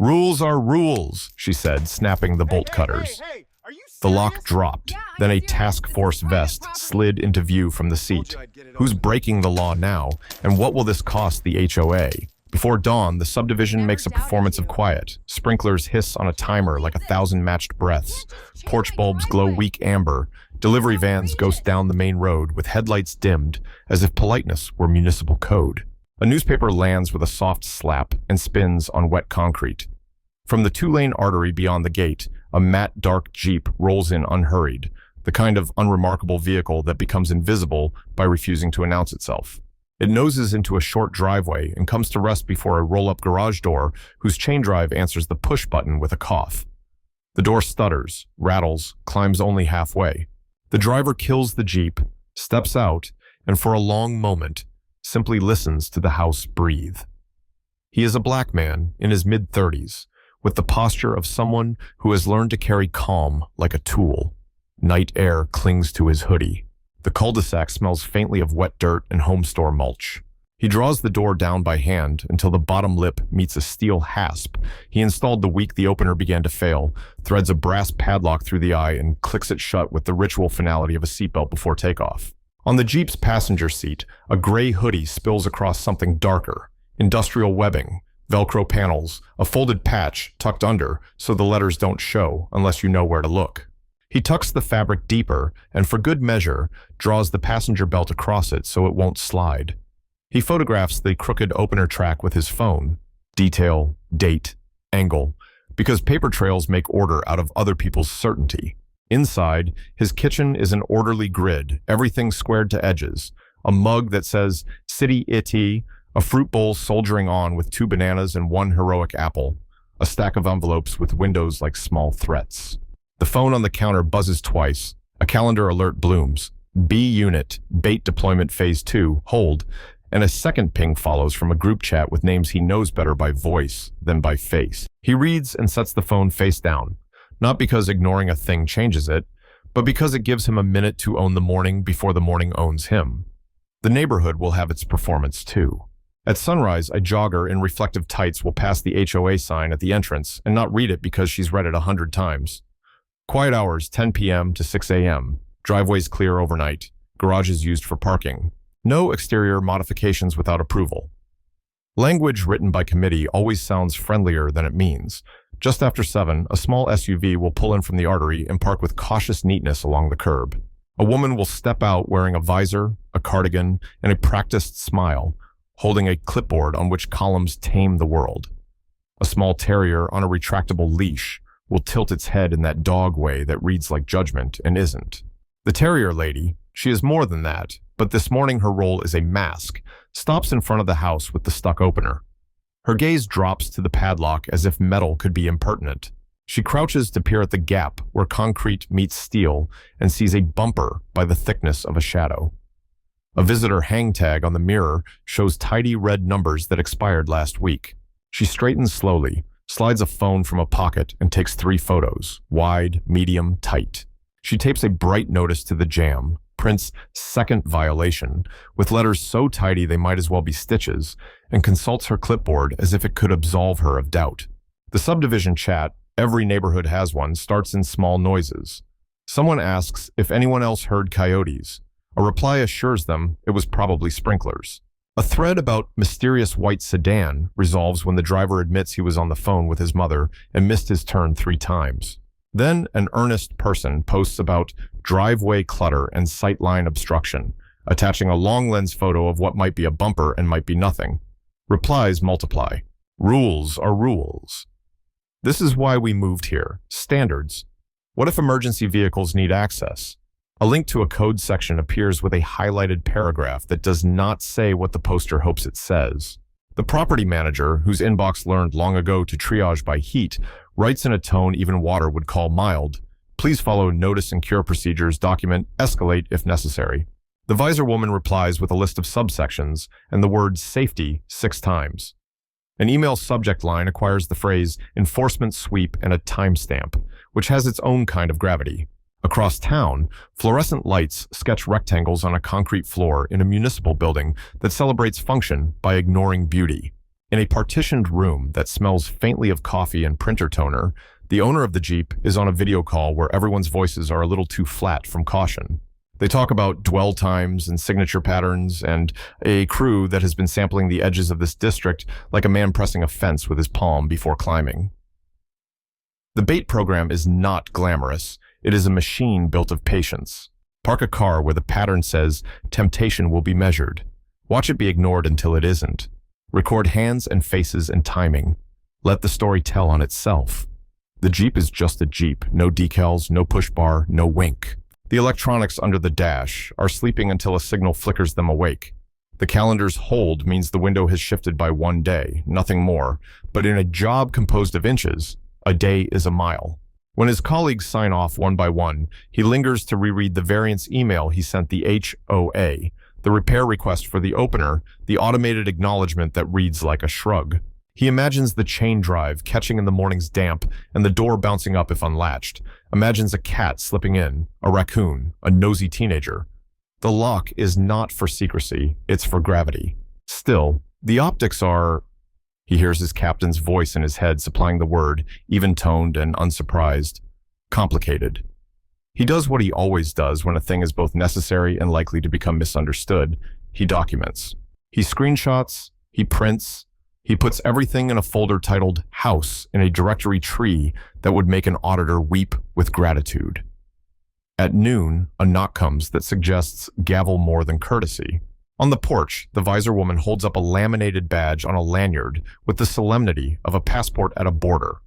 "Rules are rules," she said, snapping the bolt cutters. The lock dropped. Then a task force vest slid into view from the seat. Who's breaking the law now, and what will this cost the HOA? Before dawn, the subdivision makes a performance of quiet. Sprinklers hiss on a timer like 1,000 matched breaths. Porch bulbs glow weak amber. Delivery vans ghost down the main road with headlights dimmed, as if politeness were municipal code. A newspaper lands with a soft slap and spins on wet concrete. From the two-lane artery beyond the gate, a matte dark Jeep rolls in unhurried, the kind of unremarkable vehicle that becomes invisible by refusing to announce itself. It noses into a short driveway and comes to rest before a roll-up garage door whose chain drive answers the push button with a cough. The door stutters, rattles, climbs only halfway. The driver kills the Jeep, steps out, and for a long moment, simply listens to the house breathe. He is a black man in his mid-30s, with the posture of someone who has learned to carry calm like a tool. Night air clings to his hoodie. The cul-de-sac smells faintly of wet dirt and home store mulch. He draws the door down by hand until the bottom lip meets a steel hasp he installed the week the opener began to fail, threads a brass padlock through the eye, and clicks it shut with the ritual finality of a seatbelt before takeoff. On the Jeep's passenger seat, a gray hoodie spills across something darker. Industrial webbing, Velcro panels, a folded patch tucked under so the letters don't show unless you know where to look. He tucks the fabric deeper and, for good measure, draws the passenger belt across it so it won't slide. He photographs the crooked opener track with his phone. Detail, date, angle, because paper trails make order out of other people's certainty. Inside, his kitchen is an orderly grid, everything squared to edges. A mug that says, City It, a fruit bowl soldiering on with 2 bananas and 1 heroic apple, a stack of envelopes with windows like small threats. The phone on the counter buzzes twice. A calendar alert blooms. B unit, bait deployment phase 2, hold, and a second ping follows from a group chat with names he knows better by voice than by face. He reads and sets the phone face down, not because ignoring a thing changes it, but because it gives him a minute to own the morning before the morning owns him. The neighborhood will have its performance too. At sunrise, a jogger in reflective tights will pass the HOA sign at the entrance and not read it because she's read it 100 times. Quiet hours, 10 p.m. to 6 a.m. Driveways clear overnight. Garages used for parking. No exterior modifications without approval. Language written by committee always sounds friendlier than it means. Just after 7, a small SUV will pull in from the artery and park with cautious neatness along the curb. A woman will step out wearing a visor, a cardigan, and a practiced smile, holding a clipboard on which columns tame the world. A small terrier on a retractable leash will tilt its head in that dog way that reads like judgment and isn't. The terrier lady, she is more than that, but this morning her role is a mask, stops in front of the house with the stuck opener. Her gaze drops to the padlock as if metal could be impertinent. She crouches to peer at the gap where concrete meets steel and sees a bumper by the thickness of a shadow. A visitor hang tag on the mirror shows tidy red numbers that expired last week. She straightens slowly, slides a phone from a pocket, and takes 3 photos, wide, medium, tight. She tapes a bright notice to the jamb, prints second violation, with letters so tidy they might as well be stitches, and consults her clipboard as if it could absolve her of doubt. The subdivision chat, every neighborhood has one, starts in small noises. Someone asks if anyone else heard coyotes. A reply assures them it was probably sprinklers. A thread about mysterious white sedan resolves when the driver admits he was on the phone with his mother and missed his turn 3 times. Then an earnest person posts about driveway clutter and sightline obstruction, attaching a long lens photo of what might be a bumper and might be nothing. Replies multiply. Rules are rules. This is why we moved here. Standards. What if emergency vehicles need access? A link to a code section appears with a highlighted paragraph that does not say what the poster hopes it says. The property manager, whose inbox learned long ago to triage by heat, writes in a tone even water would call mild. Please follow notice and cure procedures, document, escalate if necessary. The visor woman replies with a list of subsections and the word safety 6 times. An email subject line acquires the phrase enforcement sweep and a timestamp, which has its own kind of gravity. Across town, fluorescent lights sketch rectangles on a concrete floor in a municipal building that celebrates function by ignoring beauty. In a partitioned room that smells faintly of coffee and printer toner, the owner of the Jeep is on a video call where everyone's voices are a little too flat from caution. They talk about dwell times and signature patterns and a crew that has been sampling the edges of this district like a man pressing a fence with his palm before climbing. The bait program is not glamorous. It is a machine built of patience. Park a car where the pattern says, "Temptation will be measured." Watch it be ignored until it isn't. Record hands and faces and timing. Let the story tell on itself. The Jeep is just a Jeep. No decals, no push bar, no wink. The electronics under the dash are sleeping until a signal flickers them awake. The calendar's hold means the window has shifted by 1 day, nothing more. But in a job composed of inches, a day is a mile. When his colleagues sign off one by one, he lingers to reread the variance email he sent the HOA, the repair request for the opener, the automated acknowledgement that reads like a shrug. He imagines the chain drive catching in the morning's damp and the door bouncing up if unlatched. Imagines a cat slipping in, a raccoon, a nosy teenager. The lock is not for secrecy, it's for gravity. Still, the optics are... He hears his captain's voice in his head supplying the word, even-toned and unsurprised. Complicated. He does what he always does when a thing is both necessary and likely to become misunderstood. He documents. He screenshots. He prints. He puts everything in a folder titled House in a directory tree that would make an auditor weep with gratitude. At noon, a knock comes that suggests gavel more than courtesy. On the porch, the visor woman holds up a laminated badge on a lanyard with the solemnity of a passport at a border.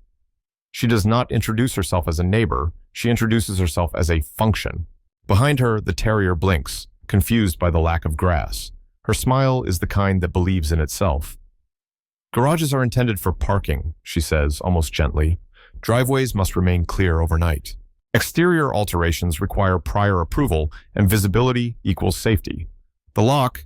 She does not introduce herself as a neighbor. She introduces herself as a function. Behind her, the terrier blinks, confused by the lack of grass. Her smile is the kind that believes in itself. Garages are intended for parking, she says, almost gently. Driveways must remain clear overnight. Exterior alterations require prior approval, and visibility equals safety. The lock,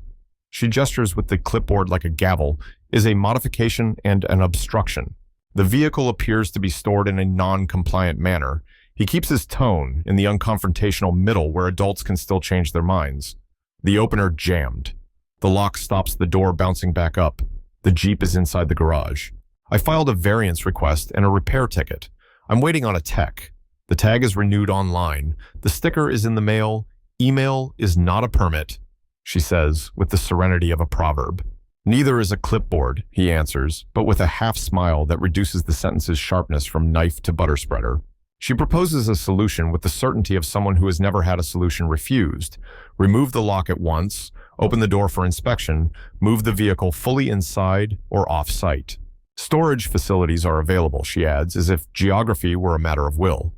she gestures with the clipboard like a gavel, is a modification and an obstruction. The vehicle appears to be stored in a non-compliant manner. He keeps his tone in the unconfrontational middle where adults can still change their minds. The opener jammed. The lock stops the door bouncing back up. The Jeep is inside the garage. I filed a variance request and a repair ticket. I'm waiting on a tech. The tag is renewed online. The sticker is in the mail. Email is not a permit, she says with the serenity of a proverb. Neither is a clipboard, he answers, but with a half smile that reduces the sentence's sharpness from knife to butter spreader. She proposes a solution with the certainty of someone who has never had a solution refused. Remove the lock at once, open the door for inspection, move the vehicle fully inside or off-site. Storage facilities are available, she adds, as if geography were a matter of will.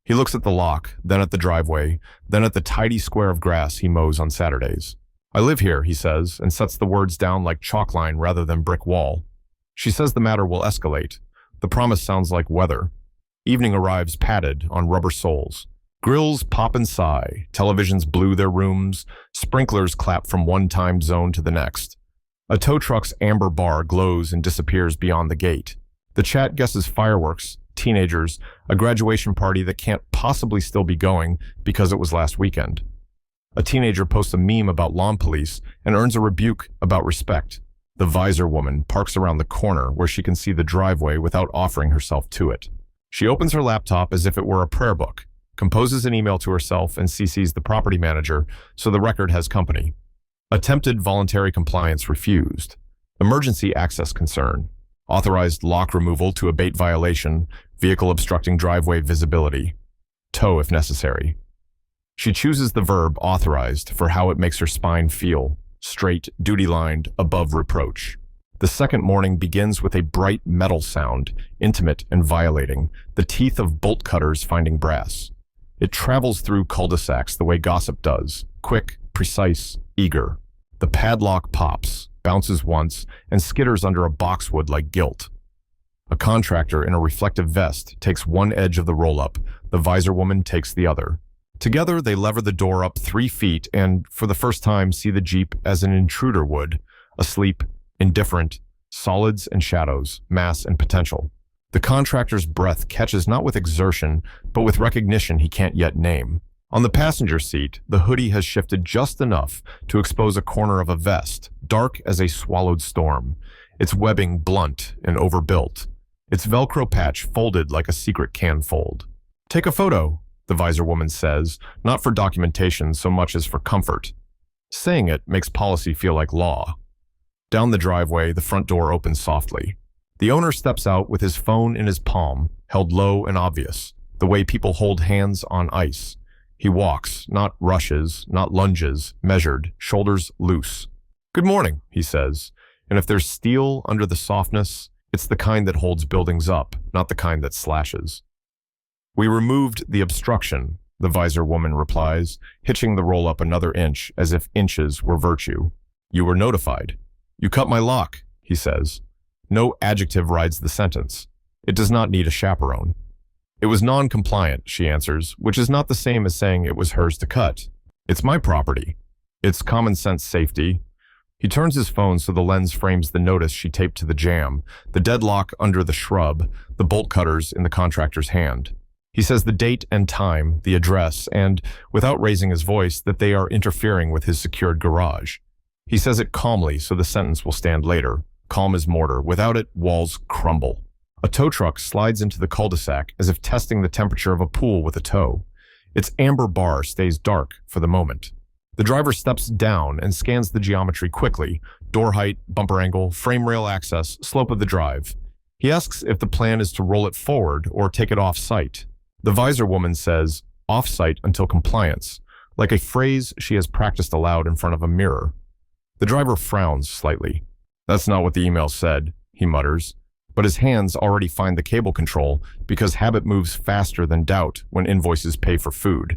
He looks at the lock, then at the driveway, then at the tidy square of grass he mows on Saturdays. I live here, he says, and sets the words down like chalk line rather than brick wall. She says the matter will escalate. The promise sounds like weather. Evening arrives padded on rubber soles. Grills pop and sigh, televisions blue their rooms, sprinklers clap from one time zone to the next. A tow truck's amber bar glows and disappears beyond the gate. The chat guesses fireworks, teenagers, a graduation party that can't possibly still be going because it was last weekend. A teenager posts a meme about lawn police and earns a rebuke about respect. The visor woman parks around the corner where she can see the driveway without offering herself to it. She opens her laptop as if it were a prayer book, composes an email to herself and CCs the property manager so the record has company. Attempted voluntary compliance refused. Emergency access concern. Authorized lock removal to abate violation, vehicle obstructing driveway visibility. Tow if necessary. She chooses the verb authorized for how it makes her spine feel, straight, duty-lined, above reproach. The second morning begins with a bright metal sound, intimate and violating, the teeth of bolt cutters finding brass. It travels through cul-de-sacs the way gossip does, quick, precise, eager. The padlock pops, bounces once, and skitters under a boxwood like gilt. A contractor in a reflective vest takes one edge of the roll-up, the visor woman takes the other. Together, they lever the door up 3 feet and, for the first time, see the Jeep as an intruder would, asleep, indifferent, solids and shadows, mass and potential. The contractor's breath catches not with exertion, but with recognition he can't yet name. On the passenger seat, the hoodie has shifted just enough to expose a corner of a vest, dark as a swallowed storm. its webbing blunt and overbuilt, its Velcro patch folded like a secret can fold. "Take a photo," the visor woman says, not for documentation so much as for comfort. Saying it makes policy feel like law. Down the driveway, the front door opens softly. The owner steps out with his phone in his palm, held low and obvious, the way people hold hands on ice. He walks, not rushes, not lunges, measured, shoulders loose. "Good morning," he says, and if there's steel under the softness, it's the kind that holds buildings up, not the kind that slashes. "We removed the obstruction," the visor woman replies, hitching the roll up another inch as if inches were virtue. "You were notified." "You cut my lock," he says. No adjective rides the sentence. It does not need a chaperone. "It was non-compliant," she answers, which is not the same as saying it was hers to cut. "It's my property. It's common sense safety." He turns his phone so the lens frames the notice she taped to the jamb, the deadlock under the shrub, the bolt cutters in the contractor's hand. He says the date and time, the address, and, without raising his voice, that they are interfering with his secured garage. He says it calmly so the sentence will stand later. Calm as mortar. Without it, walls crumble. A tow truck slides into the cul-de-sac as if testing the temperature of a pool with a toe. Its amber bar stays dark for the moment. The driver steps down and scans the geometry quickly. Door height, bumper angle, frame rail access, slope of the drive. He asks if the plan is to roll it forward or take it off-site. The visor woman says, "Off-site until compliance," like a phrase she has practiced aloud in front of a mirror. The driver frowns slightly. "That's not what the email said," he mutters, but his hands already find the cable control because habit moves faster than doubt when invoices pay for food.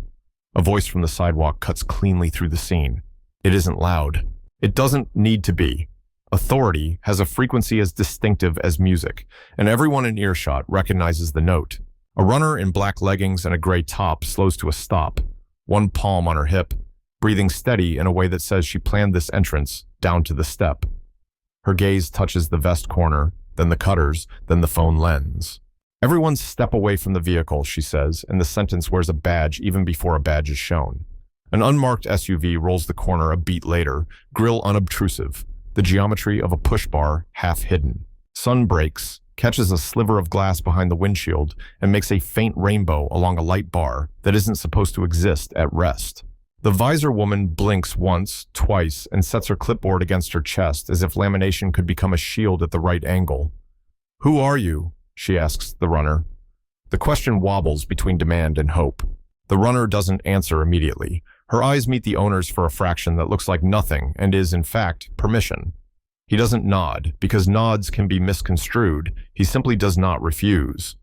A voice from the sidewalk cuts cleanly through the scene. It isn't loud. It doesn't need to be. Authority has a frequency as distinctive as music, and everyone in earshot recognizes the note. A runner in black leggings and a gray top slows to a stop, one palm on her hip, breathing steady in a way that says she planned this entrance down to the step. Her gaze touches the vest corner, then the cutters, then the phone lens. "Everyone step away from the vehicle," she says, and the sentence wears a badge even before a badge is shown. An unmarked SUV rolls the corner a beat later, grille unobtrusive, the geometry of a push bar half hidden. Sun breaks, catches a sliver of glass behind the windshield, and makes a faint rainbow along a light bar that isn't supposed to exist at rest. The visor woman blinks once, twice, and sets her clipboard against her chest as if lamination could become a shield at the right angle. "Who are you?" she asks the runner. The question wobbles between demand and hope. The runner doesn't answer immediately. Her eyes meet the owner's for a fraction that looks like nothing and is, in fact, permission. He doesn't nod, because nods can be misconstrued. He simply does not refuse.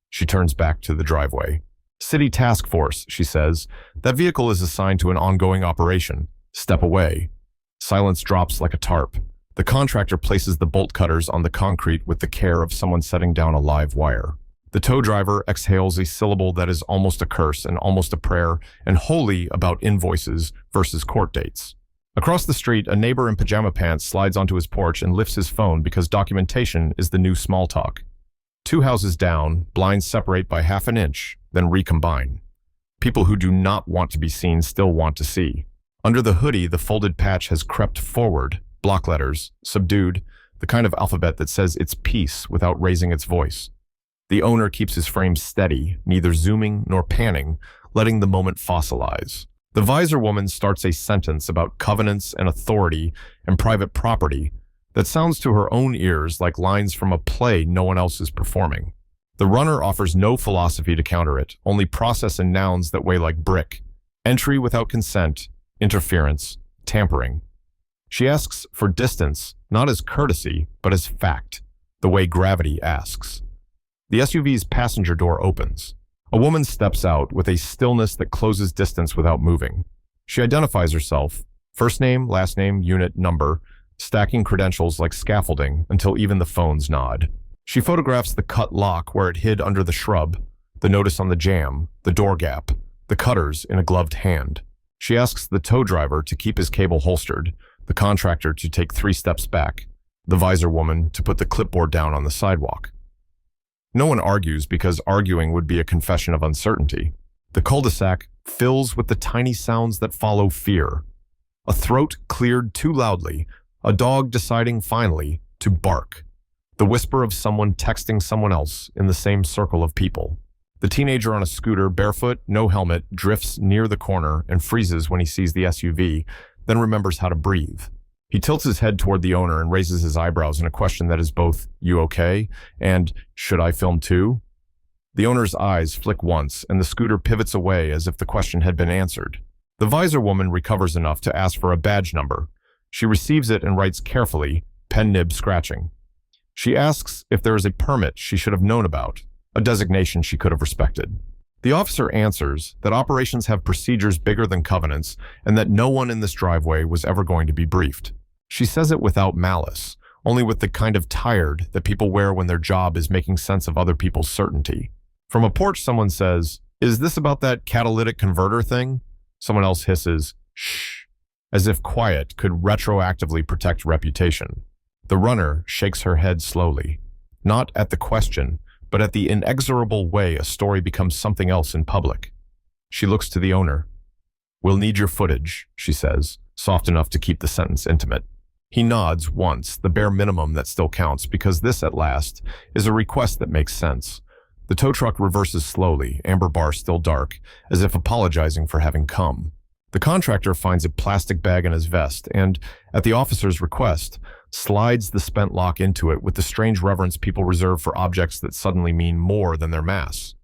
She turns back to the driveway. "City task force," she says. "That vehicle is assigned to an ongoing operation. Step away." Silence drops like a tarp. The contractor places the bolt cutters on the concrete with the care of someone setting down a live wire. The tow driver exhales a syllable that is almost a curse and almost a prayer, and wholly about invoices versus court dates. Across the street, a neighbor in pajama pants slides onto his porch and lifts his phone because documentation is the new small talk. 2 houses down, blinds separate by half an inch, then recombine. People who do not want to be seen still want to see. Under the hoodie, the folded patch has crept forward, block letters, subdued, the kind of alphabet that says its piece without raising its voice. The owner keeps his frame steady, neither zooming nor panning, letting the moment fossilize. The visor woman starts a sentence about covenants and authority and private property that sounds to her own ears like lines from a play no one else is performing. The runner offers no philosophy to counter it, only process and nouns that weigh like brick. Entry without consent, interference, tampering. She asks for distance, not as courtesy, but as fact, the way gravity asks. The SUV's passenger door opens. A woman steps out with a stillness that closes distance without moving. She identifies herself, first name, last name, unit, number, stacking credentials like scaffolding until even the phones nod. She photographs the cut lock where it hid under the shrub, the notice on the jamb, the door gap, the cutters in a gloved hand. She asks the tow driver to keep his cable holstered, the contractor to take 3 steps back, the visor woman to put the clipboard down on the sidewalk. No one argues because arguing would be a confession of uncertainty. The cul-de-sac fills with the tiny sounds that follow fear. A throat cleared too loudly, a dog deciding finally to bark. The whisper of someone texting someone else in the same circle of people. The teenager on a scooter, barefoot, no helmet, drifts near the corner and freezes when he sees the SUV, then remembers how to breathe. He tilts his head toward the owner and raises his eyebrows in a question that is both, "You okay?" and "Should I film too?" The owner's eyes flick once, and the scooter pivots away as if the question had been answered. The visor woman recovers enough to ask for a badge number. She receives it and writes carefully, pen nib scratching. She asks if there is a permit she should have known about, a designation she could have respected. The officer answers that operations have procedures bigger than covenants and that no one in this driveway was ever going to be briefed. She says it without malice, only with the kind of tired that people wear when their job is making sense of other people's certainty. From a porch, someone says, "Is this about that catalytic converter thing?" Someone else hisses, "Shh," as if quiet could retroactively protect reputation. The runner shakes her head slowly, not at the question, but at the inexorable way a story becomes something else in public. She looks to the owner. "We'll need your footage," she says, soft enough to keep the sentence intimate. He nods once, the bare minimum that still counts, because this, at last, is a request that makes sense. The tow truck reverses slowly, amber bar still dark, as if apologizing for having come. The contractor finds a plastic bag in his vest and, at the officer's request, slides the spent lock into it with the strange reverence people reserve for objects that suddenly mean more than their mass.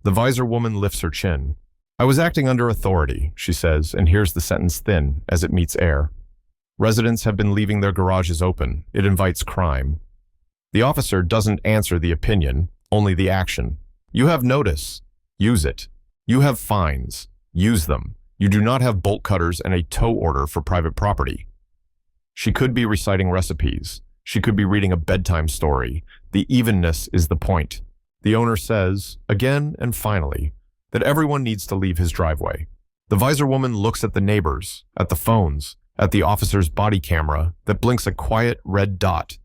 The visor woman lifts her chin. "I was acting under authority," she says, and hears the sentence thin as it meets air. "Residents have been leaving their garages open. It invites crime." The officer doesn't answer the opinion, only the action. "You have notice. Use it. You have fines. Use them. You do not have bolt cutters and a tow order for private property." She could be reciting recipes. She could be reading a bedtime story. The evenness is the point. The owner says, again and finally, that everyone needs to leave his driveway. The visor woman looks at the neighbors, at the phones, at the officer's body camera that blinks a quiet red dot,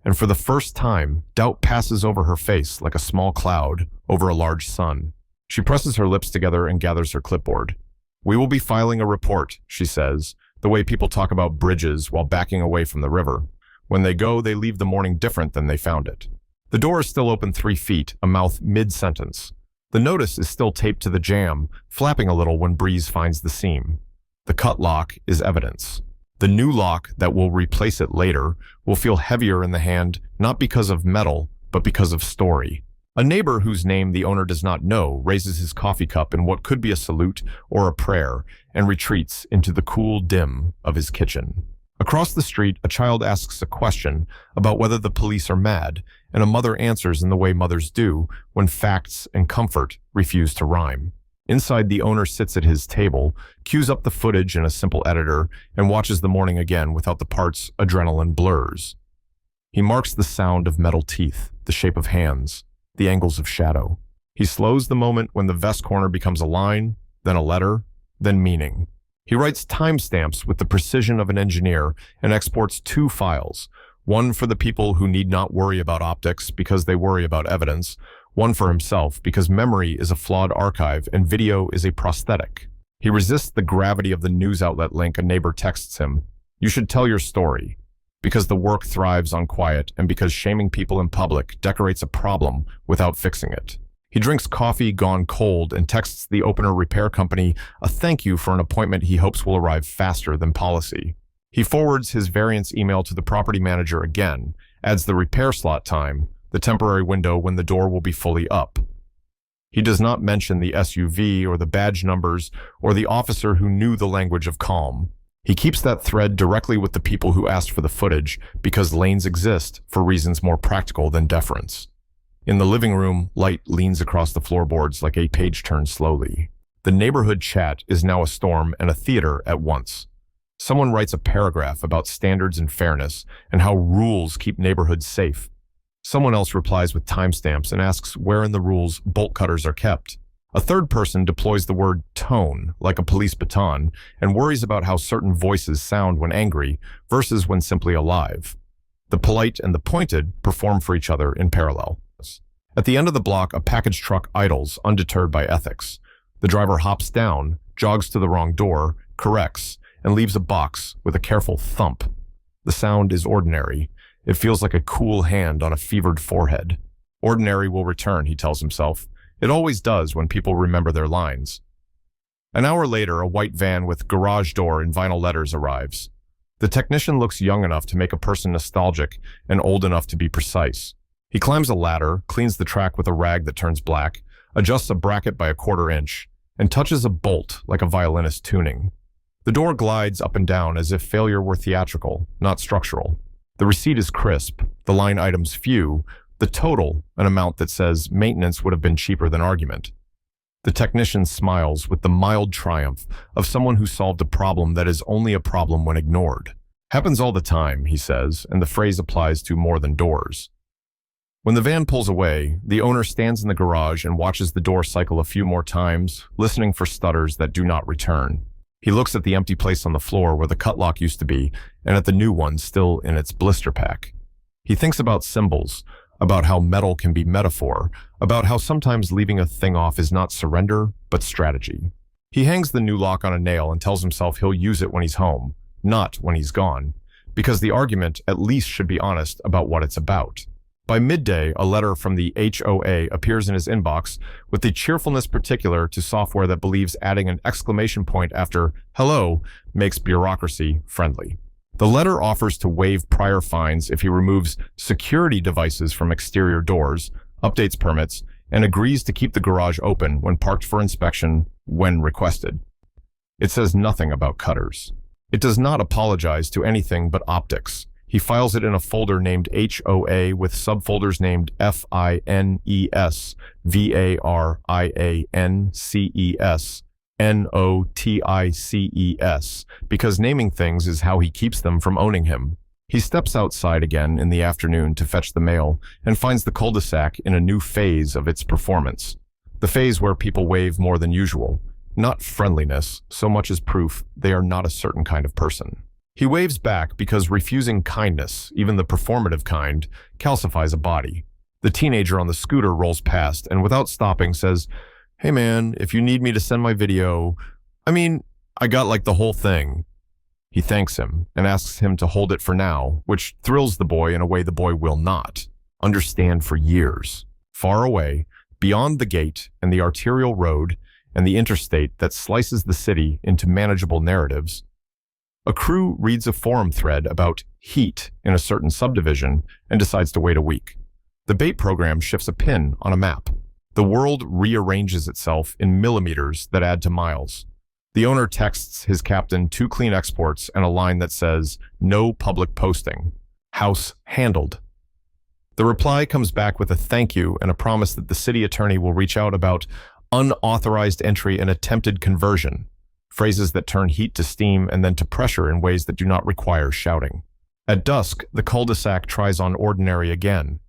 and for the first time, doubt passes over her face like a small cloud over a large sun. She presses her lips together and gathers her clipboard. "We will be filing a report," she says, the way people talk about bridges while backing away from the river. When they go, they leave the morning different than they found it. The door is still open 3 feet, a mouth mid-sentence. The notice is still taped to the jamb, flapping a little when breeze finds the seam. The cut lock is evidence. The new lock that will replace it later will feel heavier in the hand, not because of metal, but because of story. A neighbor whose name the owner does not know raises his coffee cup in what could be a salute or a prayer and retreats into the cool dim of his kitchen. Across the street, a child asks a question about whether the police are mad, and a mother answers in the way mothers do when facts and comfort refuse to rhyme. Inside, the owner sits at his table, cues up the footage in a simple editor, and watches the morning again without the parts adrenaline blurs. He marks the sound of metal teeth, the shape of hands, the angles of shadow. He slows the moment when the vest corner becomes a line, then a letter, then meaning. He writes timestamps with the precision of an engineer and exports 2 files, one for the people who need not worry about optics because they worry about evidence, one for himself because memory is a flawed archive and video is a prosthetic. He resists the gravity of the news outlet link a neighbor texts him. "You should tell your story," because the work thrives on quiet and because shaming people in public decorates a problem without fixing it. He drinks coffee gone cold and texts the opener repair company a thank you for an appointment he hopes will arrive faster than policy. He forwards his variance email to the property manager again, adds the repair slot time, the temporary window when the door will be fully up. He does not mention the SUV or the badge numbers or the officer who knew the language of calm. He keeps that thread directly with the people who asked for the footage because lanes exist for reasons more practical than deference. In the living room, light leans across the floorboards like a page turns slowly. The neighborhood chat is now a storm and a theater at once. Someone writes a paragraph about standards and fairness and how rules keep neighborhoods safe. Someone else replies with timestamps and asks where in the rules bolt cutters are kept. A third person deploys the word tone like a police baton and worries about how certain voices sound when angry versus when simply alive. The polite and the pointed perform for each other in parallel. At the end of the block, a package truck idles, undeterred by ethics. The driver hops down, jogs to the wrong door, corrects, and leaves a box with a careful thump. The sound is ordinary. It feels like a cool hand on a fevered forehead. Ordinary will return, he tells himself. It always does when people remember their lines. An hour later, a white van with garage door in vinyl letters arrives. The technician looks young enough to make a person nostalgic and old enough to be precise. He climbs a ladder, cleans the track with a rag that turns black, adjusts a bracket by a quarter inch, and touches a bolt like a violinist tuning. The door glides up and down as if failure were theatrical, not structural. The receipt is crisp, the line items few, the total an amount that says maintenance would have been cheaper than argument. The technician smiles with the mild triumph of someone who solved a problem that is only a problem when ignored. Happens all the time, he says, and the phrase applies to more than doors. When the van pulls away, the owner stands in the garage and watches the door cycle a few more times, listening for stutters that do not return. He looks at the empty place on the floor where the cut lock used to be and at the new one still in its blister pack. He thinks about symbols, about how metal can be metaphor, about how sometimes leaving a thing off is not surrender, but strategy. He hangs the new lock on a nail and tells himself he'll use it when he's home, not when he's gone, because the argument at least should be honest about what it's about. By midday, a letter from the HOA appears in his inbox with the cheerfulness particular to software that believes adding an exclamation point after hello makes bureaucracy friendly. The letter offers to waive prior fines if he removes security devices from exterior doors, updates permits, and agrees to keep the garage open when parked for inspection when requested. It says nothing about cutters. It does not apologize to anything but optics. He files it in a folder named HOA with subfolders named FINES, VARIANCES, NOTICES, because naming things is how he keeps them from owning him. He steps outside again in the afternoon to fetch the mail and finds the cul-de-sac in a new phase of its performance. The phase where people wave more than usual. Not friendliness, so much as proof they are not a certain kind of person. He waves back because refusing kindness, even the performative kind, calcifies a body. The teenager on the scooter rolls past and without stopping says, "Hey man, if you need me to send my video, I got like the whole thing." He thanks him and asks him to hold it for now, which thrills the boy in a way the boy will not understand for years. Far away, beyond the gate and the arterial road and the interstate that slices the city into manageable narratives, a crew reads a forum thread about heat in a certain subdivision and decides to wait a week. The bait program shifts a pin on a map. The world rearranges itself in millimeters that add to miles. The owner texts his captain 2 clean exports and a line that says, "No public posting. House handled." The reply comes back with a thank you and a promise that the city attorney will reach out about unauthorized entry and attempted conversion. Phrases that turn heat to steam and then to pressure in ways that do not require shouting. At dusk, the cul-de-sac tries on ordinary again.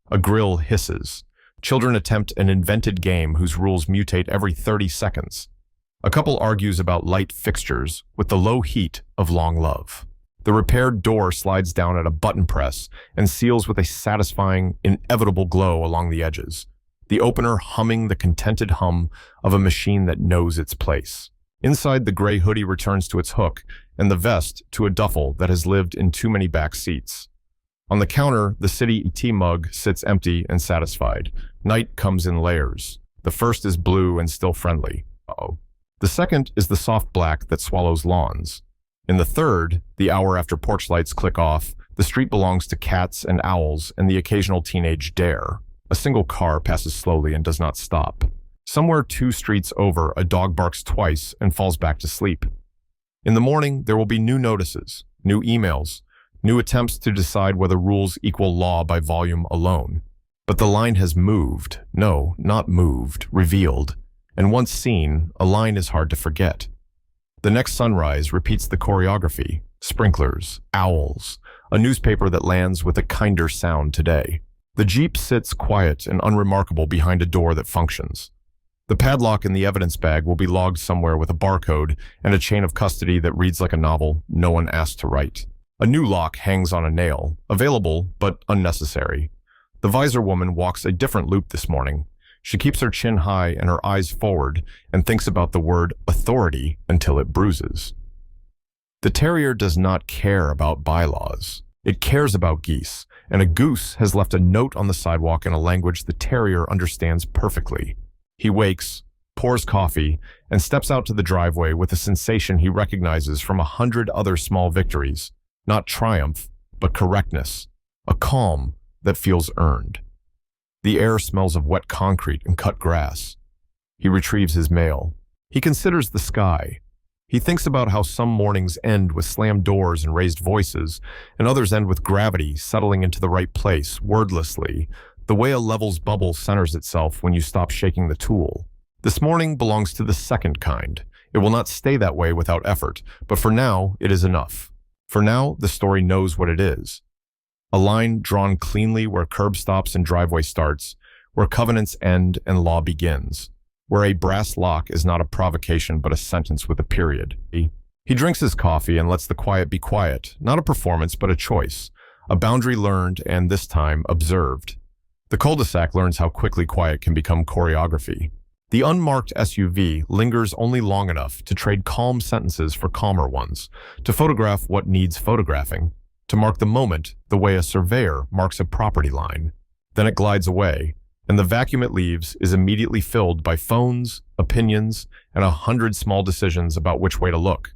A grill hisses. Children attempt an invented game whose rules mutate every 30 seconds. A couple argues about light fixtures with the low heat of long love. The repaired door slides down at a button press and seals with a satisfying, inevitable glow along the edges. The opener humming the contented hum of a machine that knows its place. Inside, the gray hoodie returns to its hook, and the vest to a duffel that has lived in too many back seats. On the counter, the city tea mug sits empty and satisfied. Night comes in layers. The first is blue and still friendly. The second is the soft black that swallows lawns. In the third, the hour after porch lights click off, the street belongs to cats and owls and the occasional teenage dare. A single car passes slowly and does not stop. Somewhere 2 streets over, a dog barks twice and falls back to sleep. In the morning, there will be new notices, new emails, new attempts to decide whether rules equal law by volume alone. But the line has moved. No, not moved, revealed. And once seen, a line is hard to forget. The next sunrise repeats the choreography. Sprinklers, owls, a newspaper that lands with a kinder sound today. The Jeep sits quiet and unremarkable behind a door that functions. The padlock in the evidence bag will be logged somewhere with a barcode and a chain of custody that reads like a novel no one asked to write. A new lock hangs on a nail, available but unnecessary. The visor woman walks a different loop this morning. She keeps her chin high and her eyes forward and thinks about the word authority until it bruises. The terrier does not care about bylaws. It cares about geese, and a goose has left a note on the sidewalk in a language the terrier understands perfectly. He wakes, pours coffee, and steps out to the driveway with a sensation he recognizes from 100 other small victories. Not triumph, but correctness. A calm that feels earned. The air smells of wet concrete and cut grass. He retrieves his mail. He considers the sky. He thinks about how some mornings end with slammed doors and raised voices, and others end with gravity settling into the right place, wordlessly, the way a level's bubble centers itself when you stop shaking the tool. This morning belongs to the second kind. It will not stay that way without effort, but for now, it is enough. For now, the story knows what it is. A line drawn cleanly where curb stops and driveway starts, where covenants end and law begins, where a brass lock is not a provocation but a sentence with a period. He drinks his coffee and lets the quiet be quiet, not a performance but a choice, a boundary learned and, this time, observed. The cul-de-sac learns how quickly quiet can become choreography. The unmarked SUV lingers only long enough to trade calm sentences for calmer ones, to photograph what needs photographing, to mark the moment the way a surveyor marks a property line. Then it glides away, and the vacuum it leaves is immediately filled by phones, opinions, and 100 small decisions about which way to look.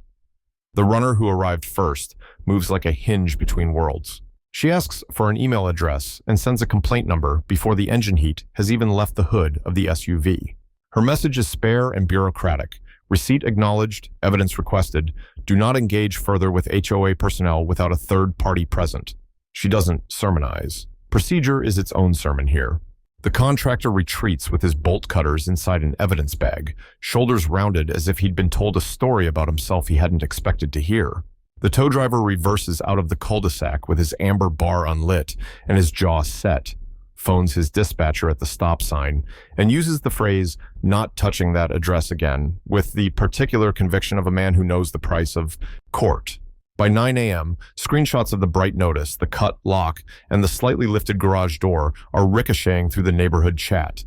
The runner who arrived first moves like a hinge between worlds. She asks for an email address and sends a complaint number before the engine heat has even left the hood of the SUV. Her message is spare and bureaucratic. Receipt acknowledged, evidence requested. Do not engage further with HOA personnel without a third party present. She doesn't sermonize. Procedure is its own sermon here. The contractor retreats with his bolt cutters inside an evidence bag, shoulders rounded as if he'd been told a story about himself he hadn't expected to hear. The tow driver reverses out of the cul-de-sac with his amber bar unlit and his jaw set, phones his dispatcher at the stop sign, and uses the phrase, "not touching that address again," with the particular conviction of a man who knows the price of court. By 9 a.m., screenshots of the bright notice, the cut lock, and the slightly lifted garage door are ricocheting through the neighborhood chat.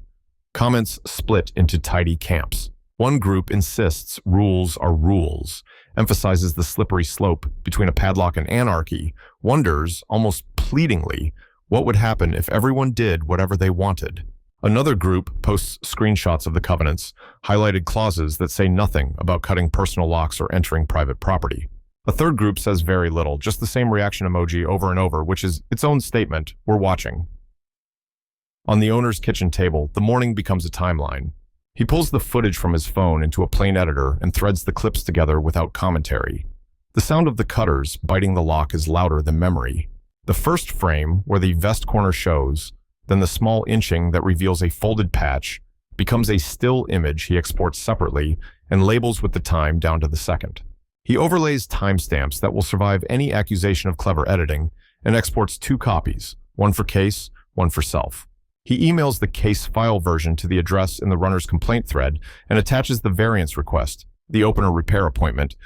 Comments split into tidy camps. One group insists rules are rules, emphasizes the slippery slope between a padlock and anarchy, wonders, almost pleadingly, what would happen if everyone did whatever they wanted. Another group posts screenshots of the covenants, highlighted clauses that say nothing about cutting personal locks or entering private property. A third group says very little, just the same reaction emoji over and over, which is its own statement, "We're watching." On the owner's kitchen table, the morning becomes a timeline. He pulls the footage from his phone into a plain editor and threads the clips together without commentary. The sound of the cutters biting the lock is louder than memory. The first frame, where the vest corner shows, then the small inching that reveals a folded patch, becomes a still image he exports separately and labels with the time down to the second. He overlays timestamps that will survive any accusation of clever editing and exports 2 copies, one for case, one for self. He emails the case file version to the address in the runner's complaint thread and attaches the variance request, the opener repair appointment,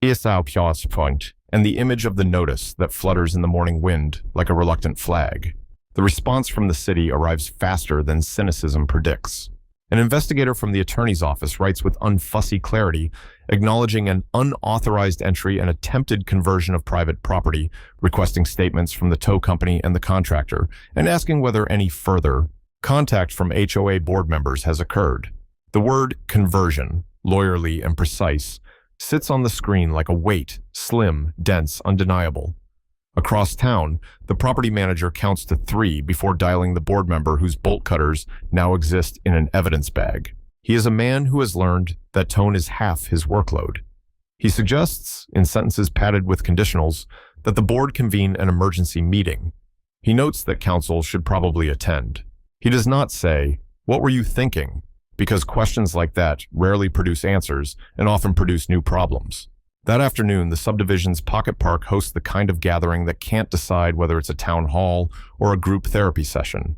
and the image of the notice that flutters in the morning wind like a reluctant flag. The response from the city arrives faster than cynicism predicts. An investigator from the attorney's office writes with unfussy clarity, acknowledging an unauthorized entry and attempted conversion of private property, requesting statements from the tow company and the contractor, and asking whether any further contact from HOA board members has occurred. The word conversion, lawyerly and precise, sits on the screen like a weight, slim, dense, undeniable. Across town, the property manager counts to 3 before dialing the board member whose bolt cutters now exist in an evidence bag. He is a man who has learned that tone is half his workload. He suggests, in sentences padded with conditionals, that the board convene an emergency meeting. He notes that counsel should probably attend. He does not say, "What were you thinking?" because questions like that rarely produce answers and often produce new problems. That afternoon, the subdivision's Pocket Park hosts the kind of gathering that can't decide whether it's a town hall or a group therapy session.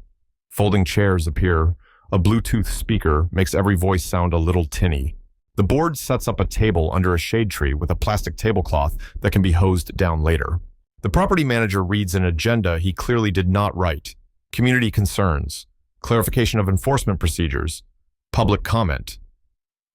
Folding chairs appear. A Bluetooth speaker makes every voice sound a little tinny. The board sets up a table under a shade tree with a plastic tablecloth that can be hosed down later. The property manager reads an agenda he clearly did not write. Community concerns, clarification of enforcement procedures, public comment.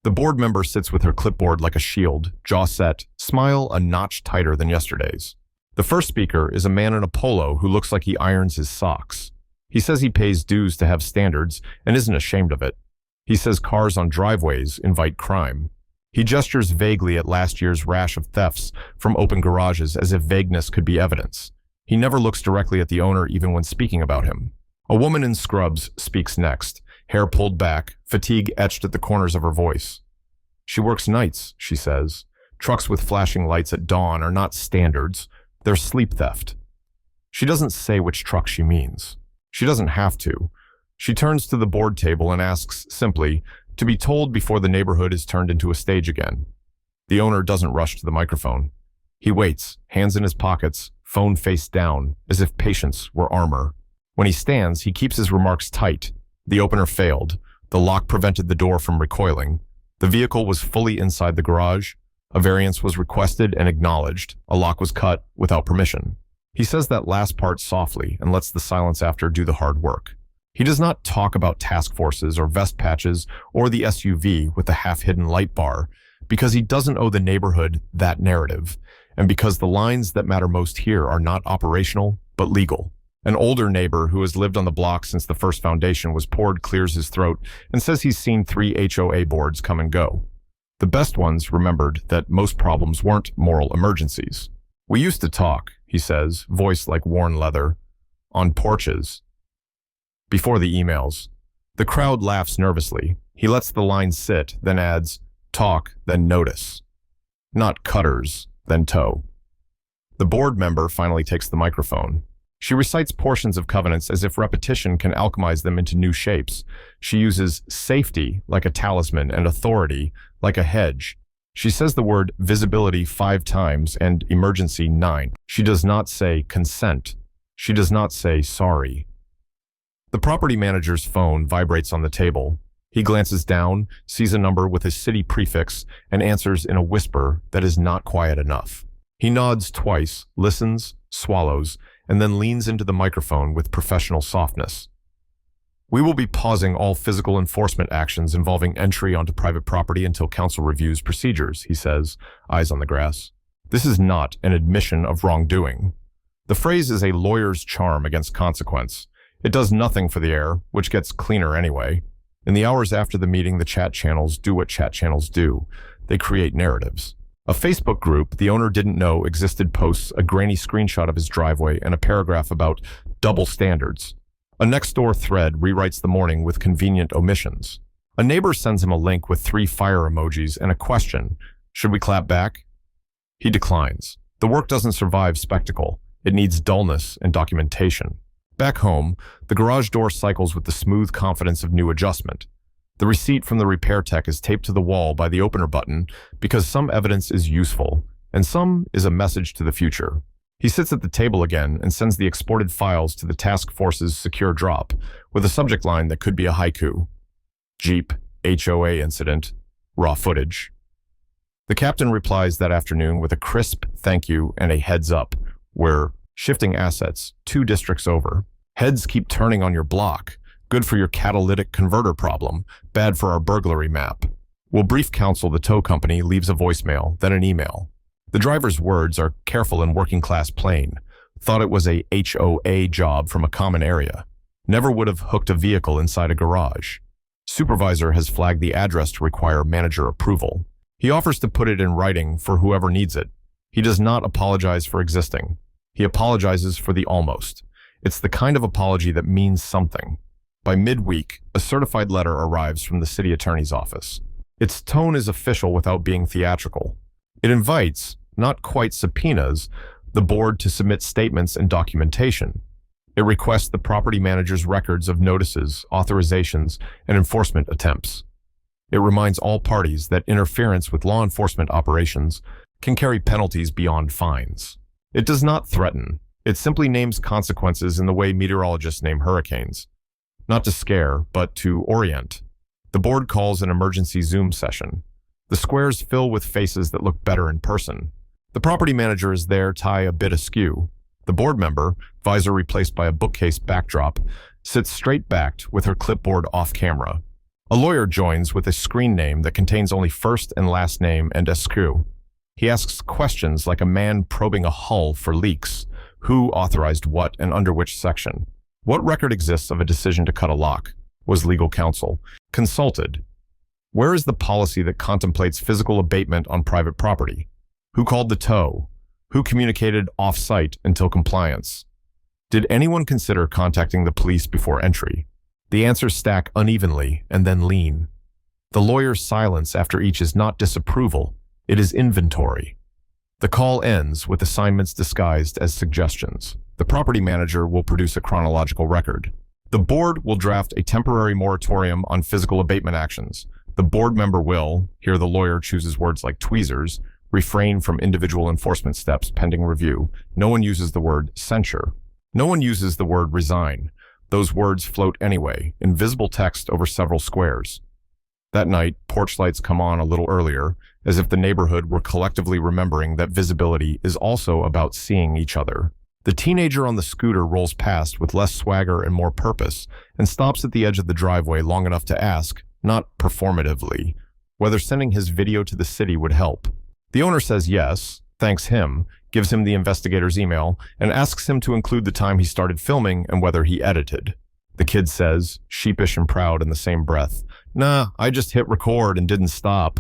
The board member sits with her clipboard like a shield, jaw set, smile a notch tighter than yesterday's. The first speaker is a man in a polo who looks like he irons his socks. He says he pays dues to have standards and isn't ashamed of it. He says cars on driveways invite crime. He gestures vaguely at last year's rash of thefts from open garages as if vagueness could be evidence. He never looks directly at the owner even when speaking about him. A woman in scrubs speaks next, hair pulled back, fatigue etched at the corners of her voice. She works nights, she says. Trucks with flashing lights at dawn are not standards. They're sleep theft. She doesn't say which truck she means. She doesn't have to. She turns to the board table and asks simply to be told before the neighborhood is turned into a stage again. The owner doesn't rush to the microphone. He waits, hands in his pockets, phone face down, as if patience were armor. When he stands, he keeps his remarks tight. The opener failed. The lock prevented the door from recoiling. The vehicle was fully inside the garage. A variance was requested and acknowledged. A lock was cut without permission. He says that last part softly and lets the silence after do the hard work. He does not talk about task forces or vest patches or the SUV with the half-hidden light bar because he doesn't owe the neighborhood that narrative, and because the lines that matter most here are not operational but legal. An older neighbor who has lived on the block since the first foundation was poured clears his throat and says he's seen 3 HOA boards come and go. The best ones remembered that most problems weren't moral emergencies. We used to talk, he says, voice like worn leather, on porches. Before the emails. The crowd laughs nervously. He lets the line sit, then adds, talk, then notice. Not cutters, then tow. The board member finally takes the microphone. She recites portions of covenants as if repetition can alchemize them into new shapes. She uses safety like a talisman and authority like a hedge. She says the word visibility 5 times and emergency 9. She does not say consent. She does not say sorry. The property manager's phone vibrates on the table. He glances down, sees a number with a city prefix, and answers in a whisper that is not quiet enough. He nods twice, listens, swallows, and then leans into the microphone with professional softness. We will be pausing all physical enforcement actions involving entry onto private property until council reviews procedures, he says, eyes on the grass. This is not an admission of wrongdoing. The phrase is a lawyer's charm against consequence. It does nothing for the air, which gets cleaner anyway. In the hours after the meeting, the chat channels do what chat channels do. They create narratives. A Facebook group the owner didn't know existed posts a grainy screenshot of his driveway and a paragraph about double standards. A next-door thread rewrites the morning with convenient omissions. A neighbor sends him a link with 3 fire emojis and a question. Should we clap back? He declines. The work doesn't survive spectacle. It needs dullness and documentation. Back home, the garage door cycles with the smooth confidence of new adjustment. The receipt from the repair tech is taped to the wall by the opener button because some evidence is useful, and some is a message to the future. He sits at the table again and sends the exported files to the task force's secure drop, with a subject line that could be a haiku. Jeep, HOA incident, raw footage. The captain replies that afternoon with a crisp thank you and a heads up. We're shifting assets 2 districts over. Heads keep turning on your block. Good for your catalytic converter problem. Bad for our burglary map. We'll brief counsel. The tow company leaves a voicemail, then an email. The driver's words are careful and working class plain. Thought it was a HOA job from a common area. Never would have hooked a vehicle inside a garage. Supervisor has flagged the address to require manager approval. He offers to put it in writing for whoever needs it. He does not apologize for existing. He apologizes for the almost. It's the kind of apology that means something. By midweek, a certified letter arrives from the city attorney's office. Its tone is official without being theatrical. It invites, not quite subpoenas, the board to submit statements and documentation. It requests the property manager's records of notices, authorizations, and enforcement attempts. It reminds all parties that interference with law enforcement operations can carry penalties beyond fines. It does not threaten. It simply names consequences in the way meteorologists name hurricanes. Not to scare, but to orient. The board calls an emergency Zoom session. The squares fill with faces that look better in person. The property manager is there, tie a bit askew. The board member, visor replaced by a bookcase backdrop, sits straight-backed with her clipboard off camera. A lawyer joins with a screen name that contains only first and last name and escrew. He asks questions like a man probing a hull for leaks. Who authorized what and under which section? What record exists of a decision to cut a lock? Was legal counsel consulted? Where is the policy that contemplates physical abatement on private property? Who called the tow? Who communicated off-site until compliance? Did anyone consider contacting the police before entry? The answers stack unevenly and then lean. The lawyer's silence after each is not disapproval, it is inventory. The call ends with assignments disguised as suggestions. The property manager will produce a chronological record. The board will draft a temporary moratorium on physical abatement actions. The board member will, here the lawyer chooses words like tweezers, refrain from individual enforcement steps pending review. No one uses the word censure. No one uses the word resign. Those words float anyway, in visible text over several squares. That night, porch lights come on a little earlier, as if the neighborhood were collectively remembering that visibility is also about seeing each other. The teenager on the scooter rolls past with less swagger and more purpose, and stops at the edge of the driveway long enough to ask, not performatively, whether sending his video to the city would help. The owner says yes, thanks him, gives him the investigator's email, and asks him to include the time he started filming and whether he edited. The kid says, sheepish and proud in the same breath, "Nah, I just hit record and didn't stop."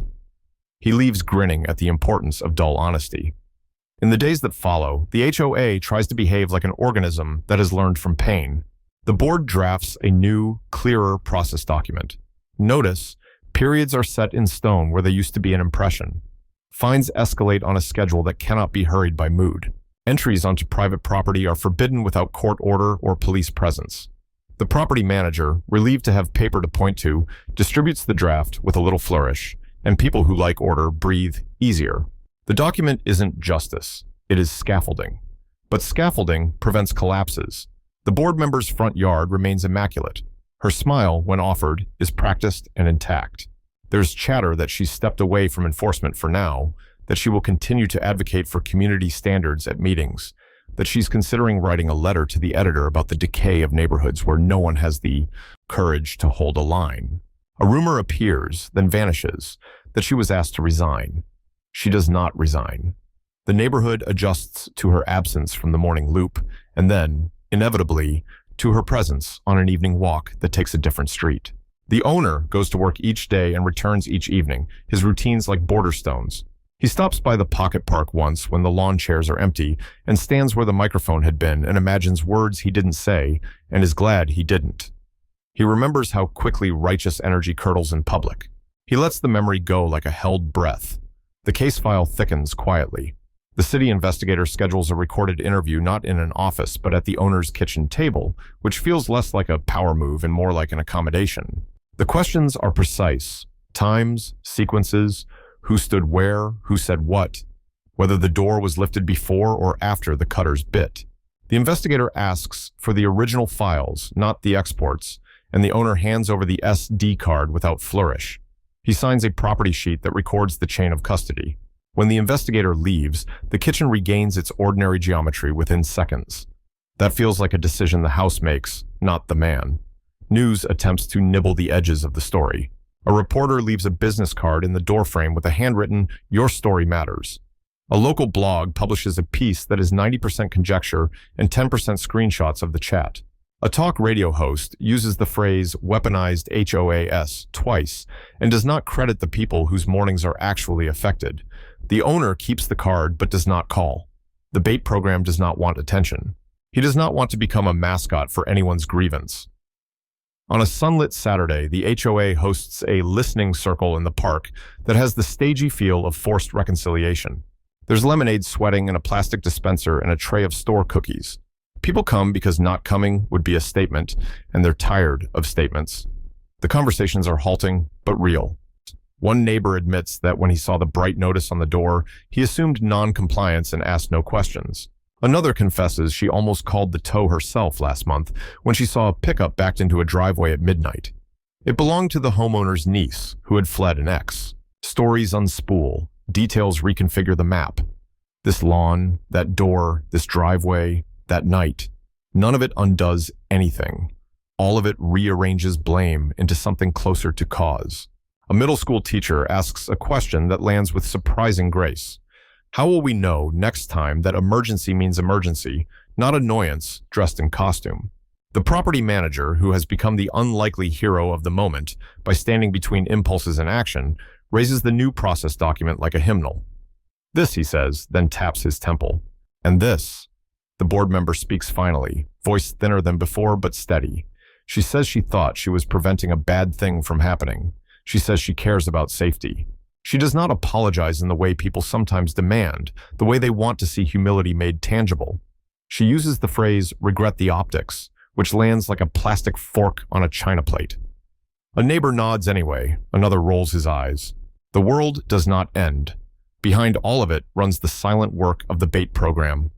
He leaves grinning at the importance of dull honesty. In the days that follow, the HOA tries to behave like an organism that has learned from pain. The board drafts a new, clearer process document. Notice, periods are set in stone where they used to be an impression. Fines escalate on a schedule that cannot be hurried by mood. Entries onto private property are forbidden without court order or police presence. The property manager, relieved to have paper to point to, distributes the draft with a little flourish, and people who like order breathe easier. The document isn't justice, it is scaffolding. But scaffolding prevents collapses. The board member's front yard remains immaculate. Her smile, when offered, is practiced and intact. There's chatter that she's stepped away from enforcement for now, that she will continue to advocate for community standards at meetings, that she's considering writing a letter to the editor about the decay of neighborhoods where no one has the courage to hold a line. A rumor appears, then vanishes, that she was asked to resign. She does not resign. The neighborhood adjusts to her absence from the morning loop, and then, inevitably, to her presence on an evening walk that takes a different street. The owner goes to work each day and returns each evening, his routines like border stones. He stops by the pocket park once when the lawn chairs are empty and stands where the microphone had been and imagines words he didn't say and is glad he didn't. He remembers how quickly righteous energy curdles in public. He lets the memory go like a held breath. The case file thickens quietly. The city investigator schedules a recorded interview not in an office but at the owner's kitchen table, which feels less like a power move and more like an accommodation. The questions are precise. Times, sequences, who stood where, who said what, whether the door was lifted before or after the cutter's bit. The investigator asks for the original files, not the exports, and the owner hands over the SD card without flourish. He signs a property sheet that records the chain of custody. When the investigator leaves, the kitchen regains its ordinary geometry within seconds. That feels like a decision the house makes, not the man. News attempts to nibble the edges of the story. A reporter leaves a business card in the doorframe with a handwritten, "Your story matters." A local blog publishes a piece that is 90% conjecture and 10% screenshots of the chat. A talk radio host uses the phrase weaponized HOAS twice and does not credit the people whose mornings are actually affected. The owner keeps the card but does not call. The bait program does not want attention. He does not want to become a mascot for anyone's grievance. On a sunlit Saturday, the HOA hosts a listening circle in the park that has the stagey feel of forced reconciliation. There's lemonade sweating in a plastic dispenser and a tray of store cookies. People come because not coming would be a statement, and they're tired of statements. The conversations are halting, but real. One neighbor admits that when he saw the bright notice on the door, he assumed non-compliance and asked no questions. Another confesses she almost called the tow herself last month when she saw a pickup backed into a driveway at midnight. It belonged to the homeowner's niece, who had fled an ex. Stories unspool, details reconfigure the map. This lawn, that door, this driveway, that night. None of it undoes anything. All of it rearranges blame into something closer to cause. A middle school teacher asks a question that lands with surprising grace. How will we know next time that emergency means emergency, not annoyance dressed in costume? The property manager, who has become the unlikely hero of the moment by standing between impulses and action, raises the new process document like a hymnal. This, he says, then taps his temple. And this. The board member speaks finally, voice thinner than before but steady. She says she thought she was preventing a bad thing from happening. She says she cares about safety. She does not apologize in the way people sometimes demand, the way they want to see humility made tangible. She uses the phrase, regret the optics, which lands like a plastic fork on a china plate. A neighbor nods anyway, another rolls his eyes. The world does not end. Behind all of it runs the silent work of the bait program.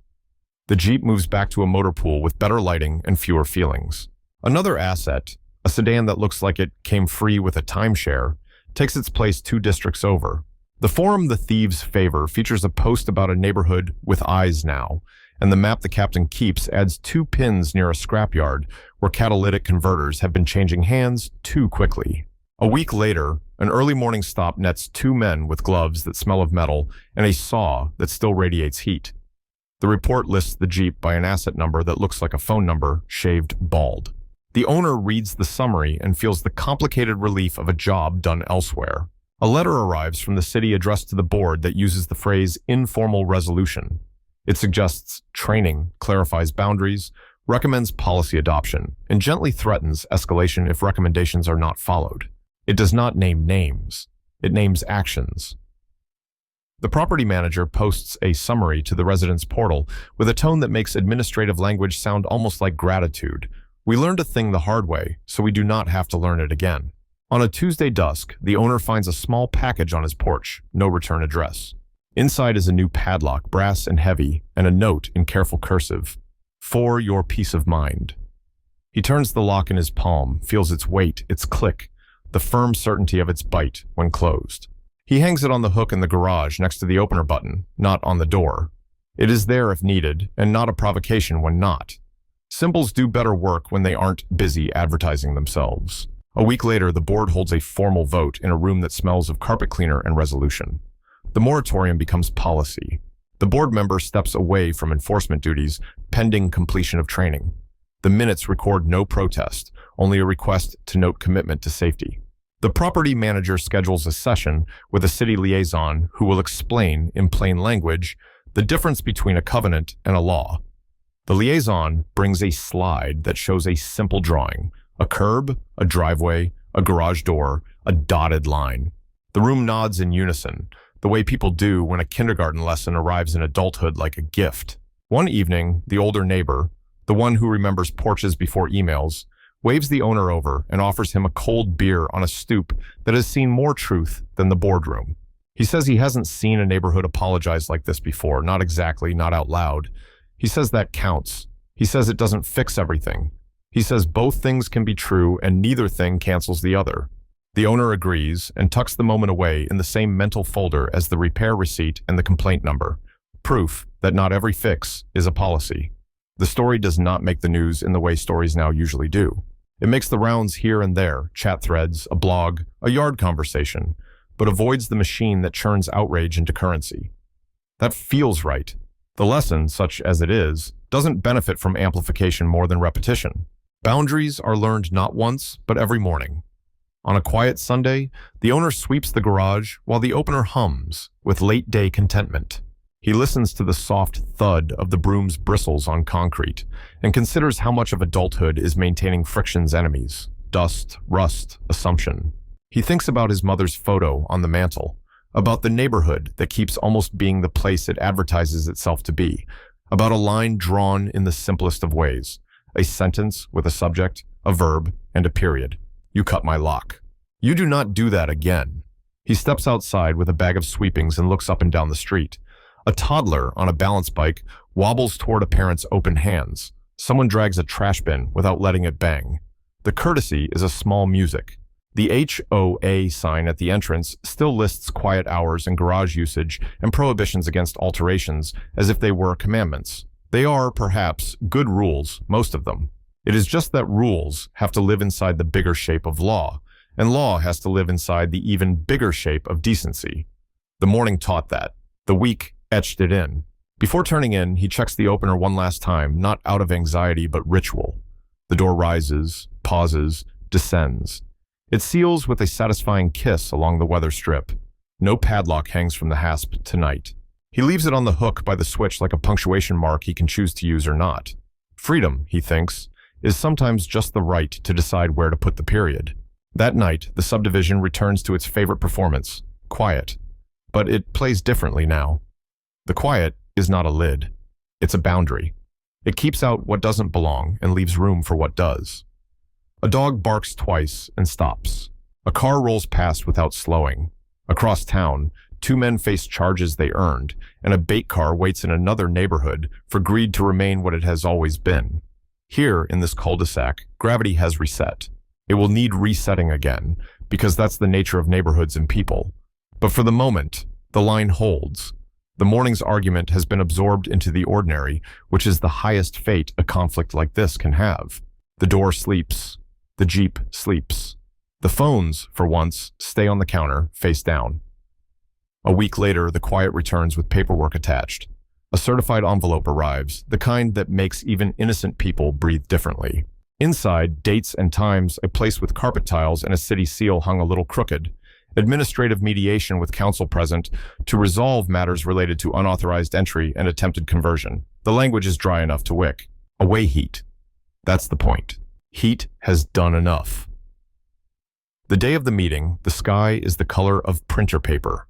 The Jeep moves back to a motor pool with better lighting and fewer feelings. Another asset, a sedan that looks like it came free with a timeshare, takes its place 2 districts over. The forum the thieves favor features a post about a neighborhood with eyes now, and the map the captain keeps adds 2 pins near a scrapyard where catalytic converters have been changing hands too quickly. A week later, an early morning stop nets 2 men with gloves that smell of metal and a saw that still radiates heat. The report lists the Jeep by an asset number that looks like a phone number, shaved bald. The owner reads the summary and feels the complicated relief of a job done elsewhere. A letter arrives from the city addressed to the board that uses the phrase informal resolution. It suggests training, clarifies boundaries, recommends policy adoption, and gently threatens escalation if recommendations are not followed. It does not name names. It names actions. The property manager posts a summary to the residents' portal with a tone that makes administrative language sound almost like gratitude. We learned a thing the hard way, so we do not have to learn it again. On a Tuesday dusk, the owner finds a small package on his porch, no return address. Inside is a new padlock, brass and heavy, and a note in careful cursive, "For your peace of mind." He turns the lock in his palm, feels its weight, its click, the firm certainty of its bite when closed. He hangs it on the hook in the garage next to the opener button, not on the door. It is there if needed, and not a provocation when not. Symbols do better work when they aren't busy advertising themselves. A week later, the board holds a formal vote in a room that smells of carpet cleaner and resolution. The moratorium becomes policy. The board member steps away from enforcement duties pending completion of training. The minutes record no protest, only a request to note commitment to safety. The property manager schedules a session with a city liaison who will explain, in plain language, the difference between a covenant and a law. The liaison brings a slide that shows a simple drawing, a curb, a driveway, a garage door, a dotted line. The room nods in unison, the way people do when a kindergarten lesson arrives in adulthood like a gift. One evening, the older neighbor, the one who remembers porches before emails, waves the owner over and offers him a cold beer on a stoop that has seen more truth than the boardroom. He says he hasn't seen a neighborhood apologize like this before, not exactly, not out loud. He says that counts. He says it doesn't fix everything. He says both things can be true and neither thing cancels the other. The owner agrees and tucks the moment away in the same mental folder as the repair receipt and the complaint number. Proof that not every fix is a policy. The story does not make the news in the way stories now usually do. It makes the rounds here and there, chat threads, a blog, a yard conversation, but avoids the machine that churns outrage into currency. That feels right. The lesson, such as it is, doesn't benefit from amplification more than repetition. Boundaries are learned not once, but every morning. On a quiet Sunday, the owner sweeps the garage while the opener hums with late-day contentment. He listens to the soft thud of the broom's bristles on concrete and considers how much of adulthood is maintaining friction's enemies: dust, rust, assumption. He thinks about his mother's photo on the mantle, about the neighborhood that keeps almost being the place it advertises itself to be, about a line drawn in the simplest of ways, a sentence with a subject, a verb, and a period. You cut my lock. You do not do that again. He steps outside with a bag of sweepings and looks up and down the street. A toddler on a balance bike wobbles toward a parent's open hands. Someone drags a trash bin without letting it bang. The courtesy is a small music. The HOA sign at the entrance still lists quiet hours and garage usage and prohibitions against alterations as if they were commandments. They are, perhaps, good rules, most of them. It is just that rules have to live inside the bigger shape of law, and law has to live inside the even bigger shape of decency. The morning taught that. The week etched it in. Before turning in, he checks the opener one last time, not out of anxiety but ritual. The door rises, pauses, descends. It seals with a satisfying kiss along the weather strip. No padlock hangs from the hasp tonight. He leaves it on the hook by the switch like a punctuation mark he can choose to use or not. Freedom, he thinks, is sometimes just the right to decide where to put the period. That night, the subdivision returns to its favorite performance, quiet. But it plays differently now. The quiet is not a lid. It's a boundary. It keeps out what doesn't belong and leaves room for what does. A dog barks twice and stops. A car rolls past without slowing. Across town, two men face charges they earned, and a bait car waits in another neighborhood for greed to remain what it has always been. Here, in this cul-de-sac, gravity has reset. It will need resetting again, because that's the nature of neighborhoods and people. But for the moment, the line holds. The morning's argument has been absorbed into the ordinary, which is the highest fate a conflict like this can have. The door sleeps. The Jeep sleeps. The phones, for once, stay on the counter, face down. A week later, the quiet returns with paperwork attached. A certified envelope arrives, the kind that makes even innocent people breathe differently. Inside, dates and times, a place with carpet tiles and a city seal hung a little crooked. Administrative mediation with counsel present to resolve matters related to unauthorized entry and attempted conversion. The language is dry enough to wick. Away heat. That's the point. Heat has done enough. The day of the meeting, the sky is the color of printer paper.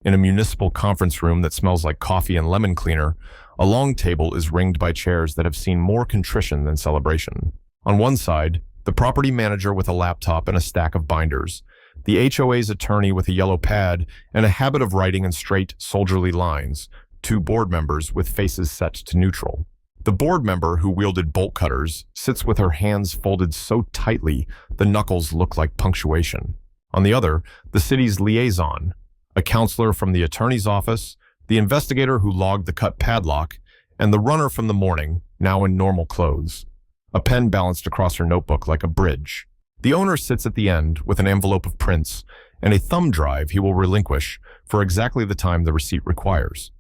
In a municipal conference room that smells like coffee and lemon cleaner, a long table is ringed by chairs that have seen more contrition than celebration. On one side, the property manager with a laptop and a stack of binders, the HOA's attorney with a yellow pad and a habit of writing in straight, soldierly lines, two board members with faces set to neutral. The board member who wielded bolt cutters sits with her hands folded so tightly the knuckles look like punctuation. On the other, the city's liaison, a counselor from the attorney's office, the investigator who logged the cut padlock, and the runner from the morning, now in normal clothes. A pen balanced across her notebook like a bridge. The owner sits at the end with an envelope of prints and a thumb drive he will relinquish for exactly the time the receipt requires.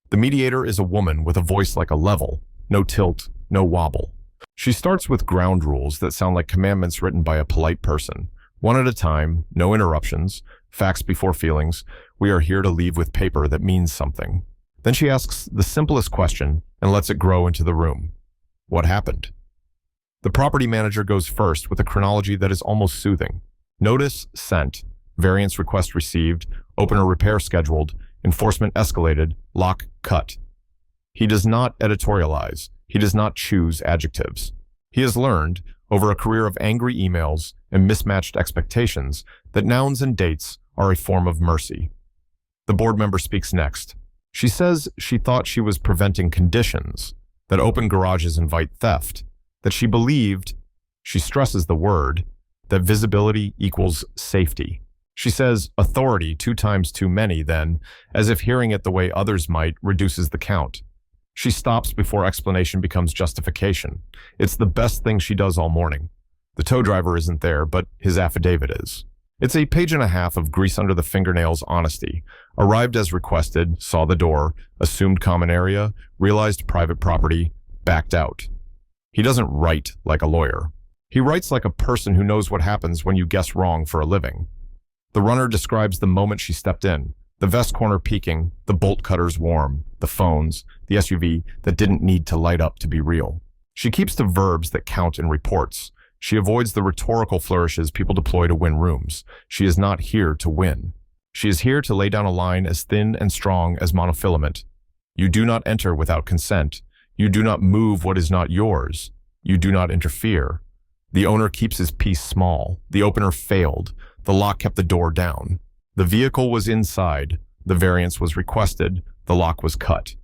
The mediator is a woman with a voice like a level, no tilt, no wobble. She starts with ground rules that sound like commandments written by a polite person. One at a time, no interruptions, facts before feelings. We are here to leave with paper that means something. Then she asks the simplest question and lets it grow into the room. What happened? The property manager goes first with a chronology that is almost soothing. Notice sent, variance request received, opener repair scheduled, enforcement escalated, lock cut. He does not editorialize. He does not choose adjectives. He has learned, over a career of angry emails and mismatched expectations, that nouns and dates are a form of mercy. The board member speaks next. She says she thought she was preventing conditions, that open garages invite theft, that she believed, she stresses the word, that visibility equals safety. She says authority 2 times too many then, as if hearing it the way others might reduces the count. She stops before explanation becomes justification. It's the best thing she does all morning. The tow driver isn't there, but his affidavit is. It's a page and a half of grease under the fingernails honesty. Arrived as requested, saw the door, assumed common area, realized private property, backed out. He doesn't write like a lawyer. He writes like a person who knows what happens when you guess wrong for a living. The runner describes the moment she stepped in, the vest corner peeking, the bolt cutters warm, the phones, the SUV that didn't need to light up to be real. She keeps to verbs that count in reports. She avoids the rhetorical flourishes people deploy to win rooms. She is not here to win. She is here to lay down a line as thin and strong as monofilament. You do not enter without consent. You do not move what is not yours. You do not interfere. The owner keeps his piece small. The opener failed. The lock kept the door down. The vehicle was inside. The variance was requested. The lock was cut.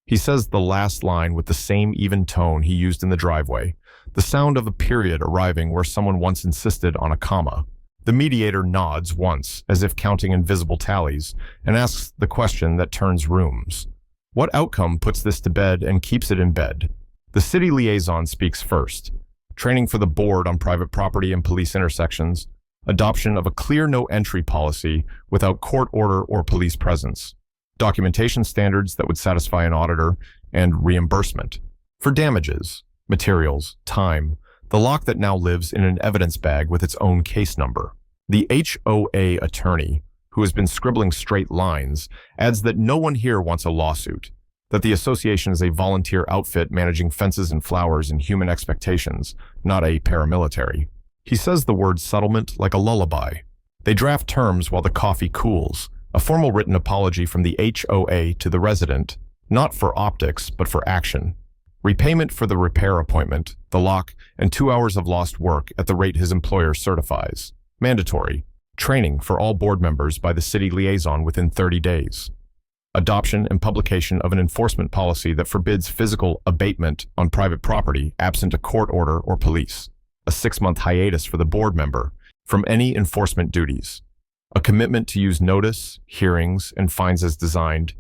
He says the last line with the same even tone he used in the driveway, the sound of a period arriving where someone once insisted on a comma. The mediator nods once, as if counting invisible tallies, and asks the question that turns rooms. What outcome puts this to bed and keeps it in bed? The city liaison speaks first. Training for the board on private property and police intersections, adoption of a clear no-entry policy without court order or police presence. documentation standards that would satisfy an auditor, and reimbursement. For damages, materials, time, the lock that now lives in an evidence bag with its own case number. The HOA attorney, who has been scribbling straight lines, adds that no one here wants a lawsuit, that the association is a volunteer outfit managing fences and flowers and human expectations, not a paramilitary. He says the word settlement like a lullaby. They draft terms while the coffee cools, a formal written apology from the HOA to the resident, not for optics, but for action. Repayment for the repair appointment, the lock, and 2 hours of lost work at the rate his employer certifies. Mandatory. Training for all board members by the city liaison within 30 days. Adoption and publication of an enforcement policy that forbids physical abatement on private property absent a court order or police. A 6-month hiatus for the board member from any enforcement duties. A commitment to use notice, hearings, and fines as designed.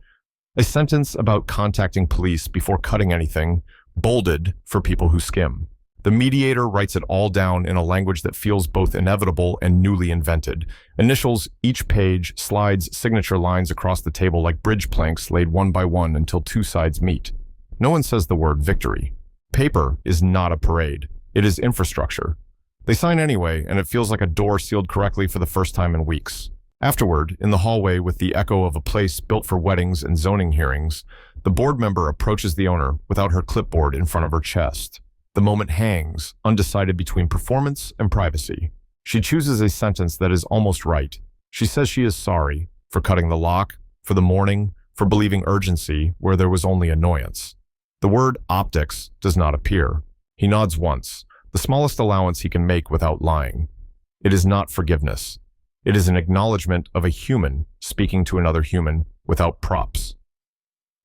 A sentence about contacting police before cutting anything, bolded for people who skim. The mediator writes it all down in a language that feels both inevitable and newly invented. Initials each page, slides signature lines across the table like bridge planks laid one by one until 2 sides meet. No one says the word victory. Paper is not a parade. It is infrastructure. They sign anyway, and it feels like a door sealed correctly for the first time in weeks. Afterward, in the hallway with the echo of a place built for weddings and zoning hearings, the board member approaches the owner without her clipboard in front of her chest. The moment hangs, undecided between performance and privacy. She chooses a sentence that is almost right. She says she is sorry for cutting the lock, for the mourning, for believing urgency where there was only annoyance. The word optics does not appear. He nods once, the smallest allowance he can make without lying. It is not forgiveness. It is an acknowledgement of a human speaking to another human without props.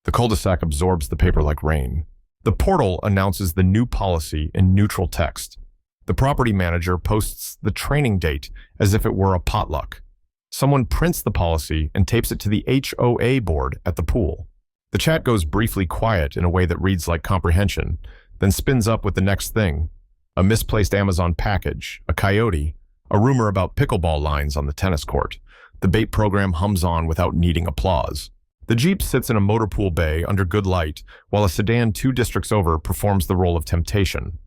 The cul-de-sac absorbs the paper like rain. The portal announces the new policy in neutral text. The property manager posts the training date as if it were a potluck. Someone prints the policy and tapes it to the HOA board at the pool. The chat goes briefly quiet in a way that reads like comprehension, then spins up with the next thing. A misplaced Amazon package, a coyote, a rumor about pickleball lines on the tennis court. The bait program hums on without needing applause. The Jeep sits in a motor pool bay under good light, while a sedan 2 districts over performs the role of temptation.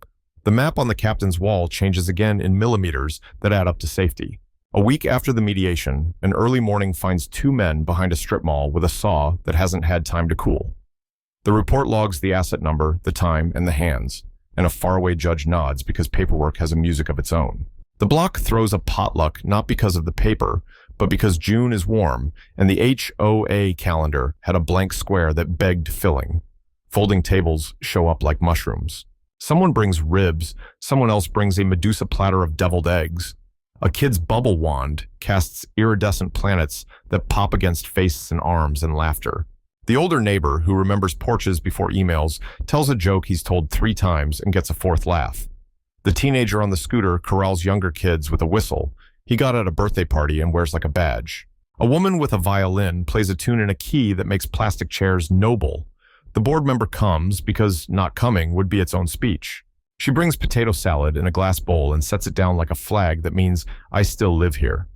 The map on the captain's wall changes again in millimeters that add up to safety. A week after the mediation, an early morning finds 2 men behind a strip mall with a saw that hasn't had time to cool. The report logs the asset number, the time, and the hands, and a faraway judge nods because paperwork has a music of its own. The block throws a potluck not because of the paper, but because June is warm and the HOA calendar had a blank square that begged filling. Folding tables show up like mushrooms. Someone brings ribs, someone else brings a Medusa platter of deviled eggs. A kid's bubble wand casts iridescent planets that pop against faces and arms and laughter. The older neighbor, who remembers porches before emails, tells a joke he's told 3 times and gets a 4th laugh. The teenager on the scooter corrals younger kids with a whistle. He got at a birthday party and wears like a badge. A woman with a violin plays a tune in a key that makes plastic chairs noble. The board member comes because not coming would be its own speech. She brings potato salad in a glass bowl and sets it down like a flag that means, I still live here.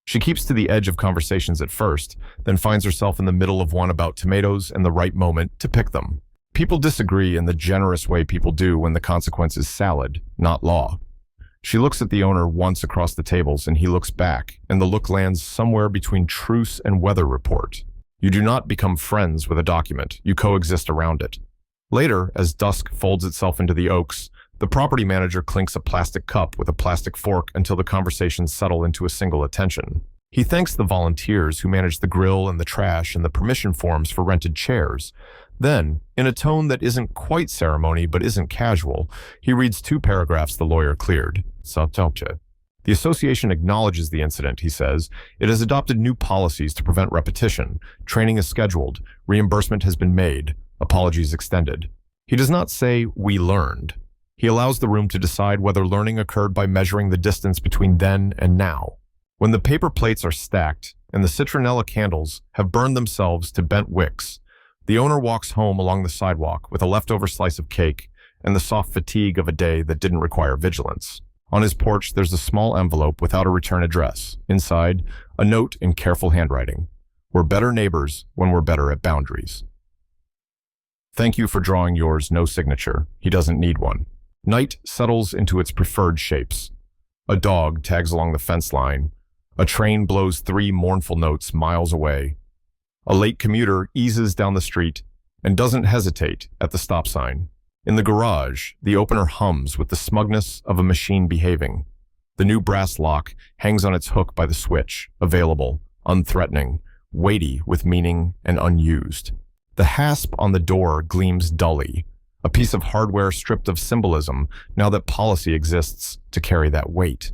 She keeps to the edge of conversations at first, then finds herself in the middle of one about tomatoes and the right moment to pick them. People disagree in the generous way people do when the consequence is salad, not law. She looks at the owner once across the tables and he looks back, and the look lands somewhere between truce and weather report. You do not become friends with a document, you coexist around it. Later, as dusk folds itself into the oaks, the property manager clinks a plastic cup with a plastic fork until the conversations settle into a single attention. He thanks the volunteers who manage the grill and the trash and the permission forms for rented chairs. Then, in a tone that isn't quite ceremony but isn't casual, he reads 2 paragraphs the lawyer cleared. The association acknowledges the incident, he says. It has adopted new policies to prevent repetition. Training is scheduled. Reimbursement has been made. Apologies extended. He does not say, we learned. He allows the room to decide whether learning occurred by measuring the distance between then and now. When the paper plates are stacked and the citronella candles have burned themselves to bent wicks, the owner walks home along the sidewalk with a leftover slice of cake and the soft fatigue of a day that didn't require vigilance. On his porch, there's a small envelope without a return address. Inside, a note in careful handwriting. We're better neighbors when we're better at boundaries. Thank you for drawing yours, no signature. He doesn't need one. Night settles into its preferred shapes. A dog tags along the fence line. A train blows 3 mournful notes miles away. A late commuter eases down the street and doesn't hesitate at the stop sign. In the garage, the opener hums with the smugness of a machine behaving. The new brass lock hangs on its hook by the switch, available, unthreatening, weighty with meaning and unused. The hasp on the door gleams dully, a piece of hardware stripped of symbolism now that policy exists to carry that weight.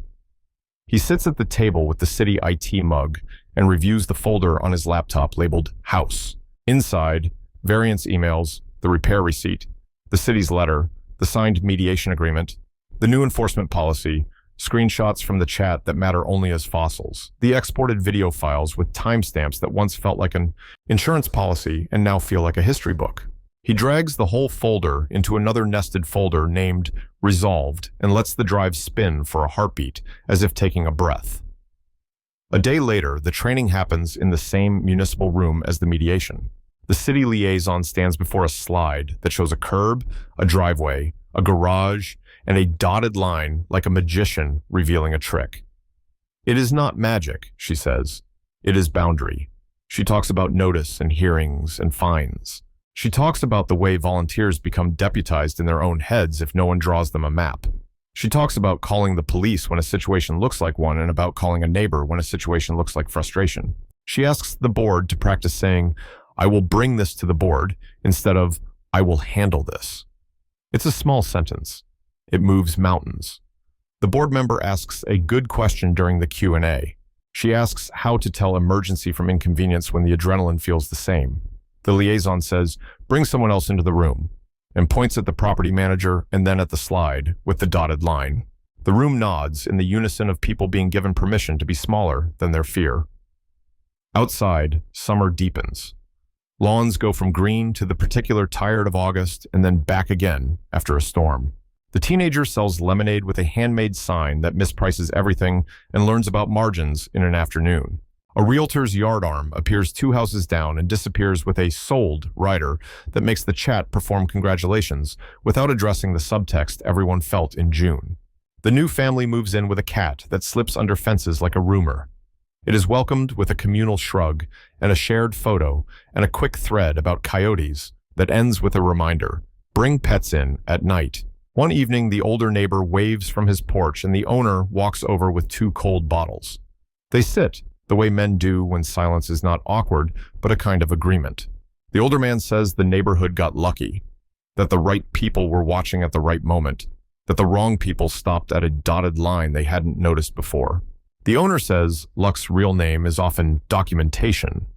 He sits at the table with the city IT mug and reviews the folder on his laptop labeled House. Inside, variance emails, the repair receipt, the city's letter, the signed mediation agreement, the new enforcement policy, screenshots from the chat that matter only as fossils, the exported video files with timestamps that once felt like an insurance policy and now feel like a history book. He drags the whole folder into another nested folder named Resolved and lets the drive spin for a heartbeat as if taking a breath. A day later, the training happens in the same municipal room as the mediation. The city liaison stands before a slide that shows a curb, a driveway, a garage, and a dotted line like a magician revealing a trick. It is not magic, she says. It is boundary. She talks about notice and hearings and fines. She talks about the way volunteers become deputized in their own heads if no one draws them a map. She talks about calling the police when a situation looks like one and about calling a neighbor when a situation looks like frustration. She asks the board to practice saying, "I will bring this to the board," instead of, "I will handle this." It's a small sentence. It moves mountains. The board member asks a good question during the Q&A. She asks how to tell emergency from inconvenience when the adrenaline feels the same. The liaison says, "Bring someone else into the room," and points at the property manager and then at the slide with the dotted line. The room nods in the unison of people being given permission to be smaller than their fear. Outside, summer deepens. Lawns go from green to the particular tired of August and then back again after a storm. The teenager sells lemonade with a handmade sign that misprices everything and learns about margins in an afternoon. A realtor's yard arm appears 2 houses down and disappears with a sold rider that makes the chat perform congratulations without addressing the subtext everyone felt in June. The new family moves in with a cat that slips under fences like a rumor. It is welcomed with a communal shrug and a shared photo and a quick thread about coyotes that ends with a reminder, "Bring pets in at night." One evening, the older neighbor waves from his porch and the owner walks over with 2 cold bottles. They sit, the way men do when silence is not awkward, but a kind of agreement. The older man says the neighborhood got lucky, that the right people were watching at the right moment, that the wrong people stopped at a dotted line they hadn't noticed before. The owner says Luck's real name is often documentation,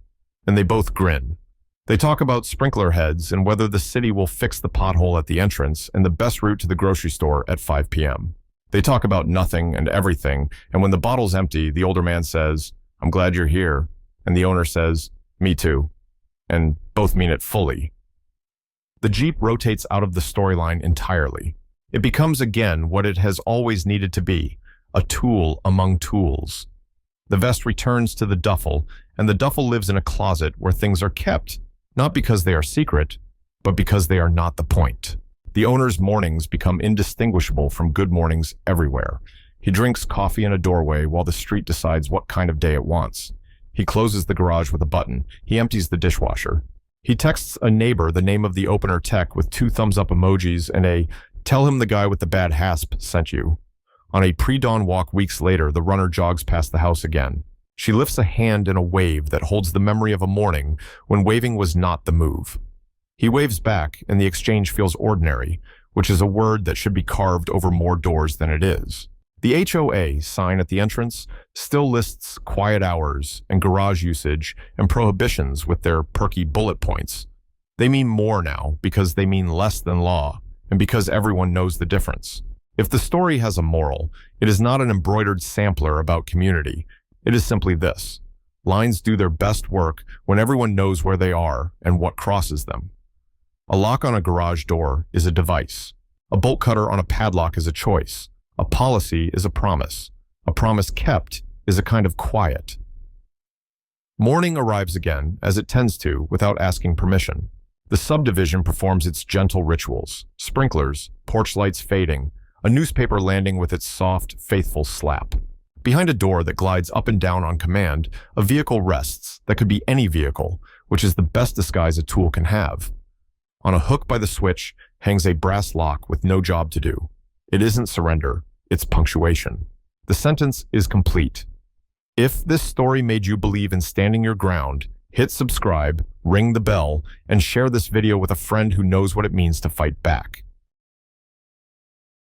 and they both grin. They talk about sprinkler heads and whether the city will fix the pothole at the entrance and the best route to the grocery store at 5 p.m. They talk about nothing and everything, and when the bottle's empty, the older man says, "I'm glad you're here," and the owner says, "Me too," and both mean it fully. The Jeep rotates out of the storyline entirely. It becomes again what it has always needed to be, a tool among tools. The vest returns to the duffel, and the duffel lives in a closet where things are kept, not because they are secret, but because they are not the point. The owner's mornings become indistinguishable from good mornings everywhere. He drinks coffee in a doorway while the street decides what kind of day it wants. He closes the garage with a button. He empties the dishwasher. He texts a neighbor the name of the opener tech with 2 thumbs-up emojis and a "Tell him the guy with the bad hasp sent you." On a pre-dawn walk weeks later, the runner jogs past the house again. She lifts a hand in a wave that holds the memory of a morning when waving was not the move. He waves back, and the exchange feels ordinary, which is a word that should be carved over more doors than it is. The HOA sign at the entrance still lists quiet hours and garage usage and prohibitions with their perky bullet points. They mean more now because they mean less than law and because everyone knows the difference. If the story has a moral, it is not an embroidered sampler about community. It is simply this: lines do their best work when everyone knows where they are and what crosses them. A lock on a garage door is a device. A bolt cutter on a padlock is a choice. A policy is a promise. A promise kept is a kind of quiet. Morning arrives again, as it tends to, without asking permission. The subdivision performs its gentle rituals: sprinklers, porch lights fading, a newspaper landing with its soft, faithful slap. Behind a door that glides up and down on command, a vehicle rests that could be any vehicle, which is the best disguise a tool can have. On a hook by the switch hangs a brass lock with no job to do. It isn't surrender, it's punctuation. The sentence is complete. If this story made you believe in standing your ground, hit subscribe, ring the bell, and share this video with a friend who knows what it means to fight back.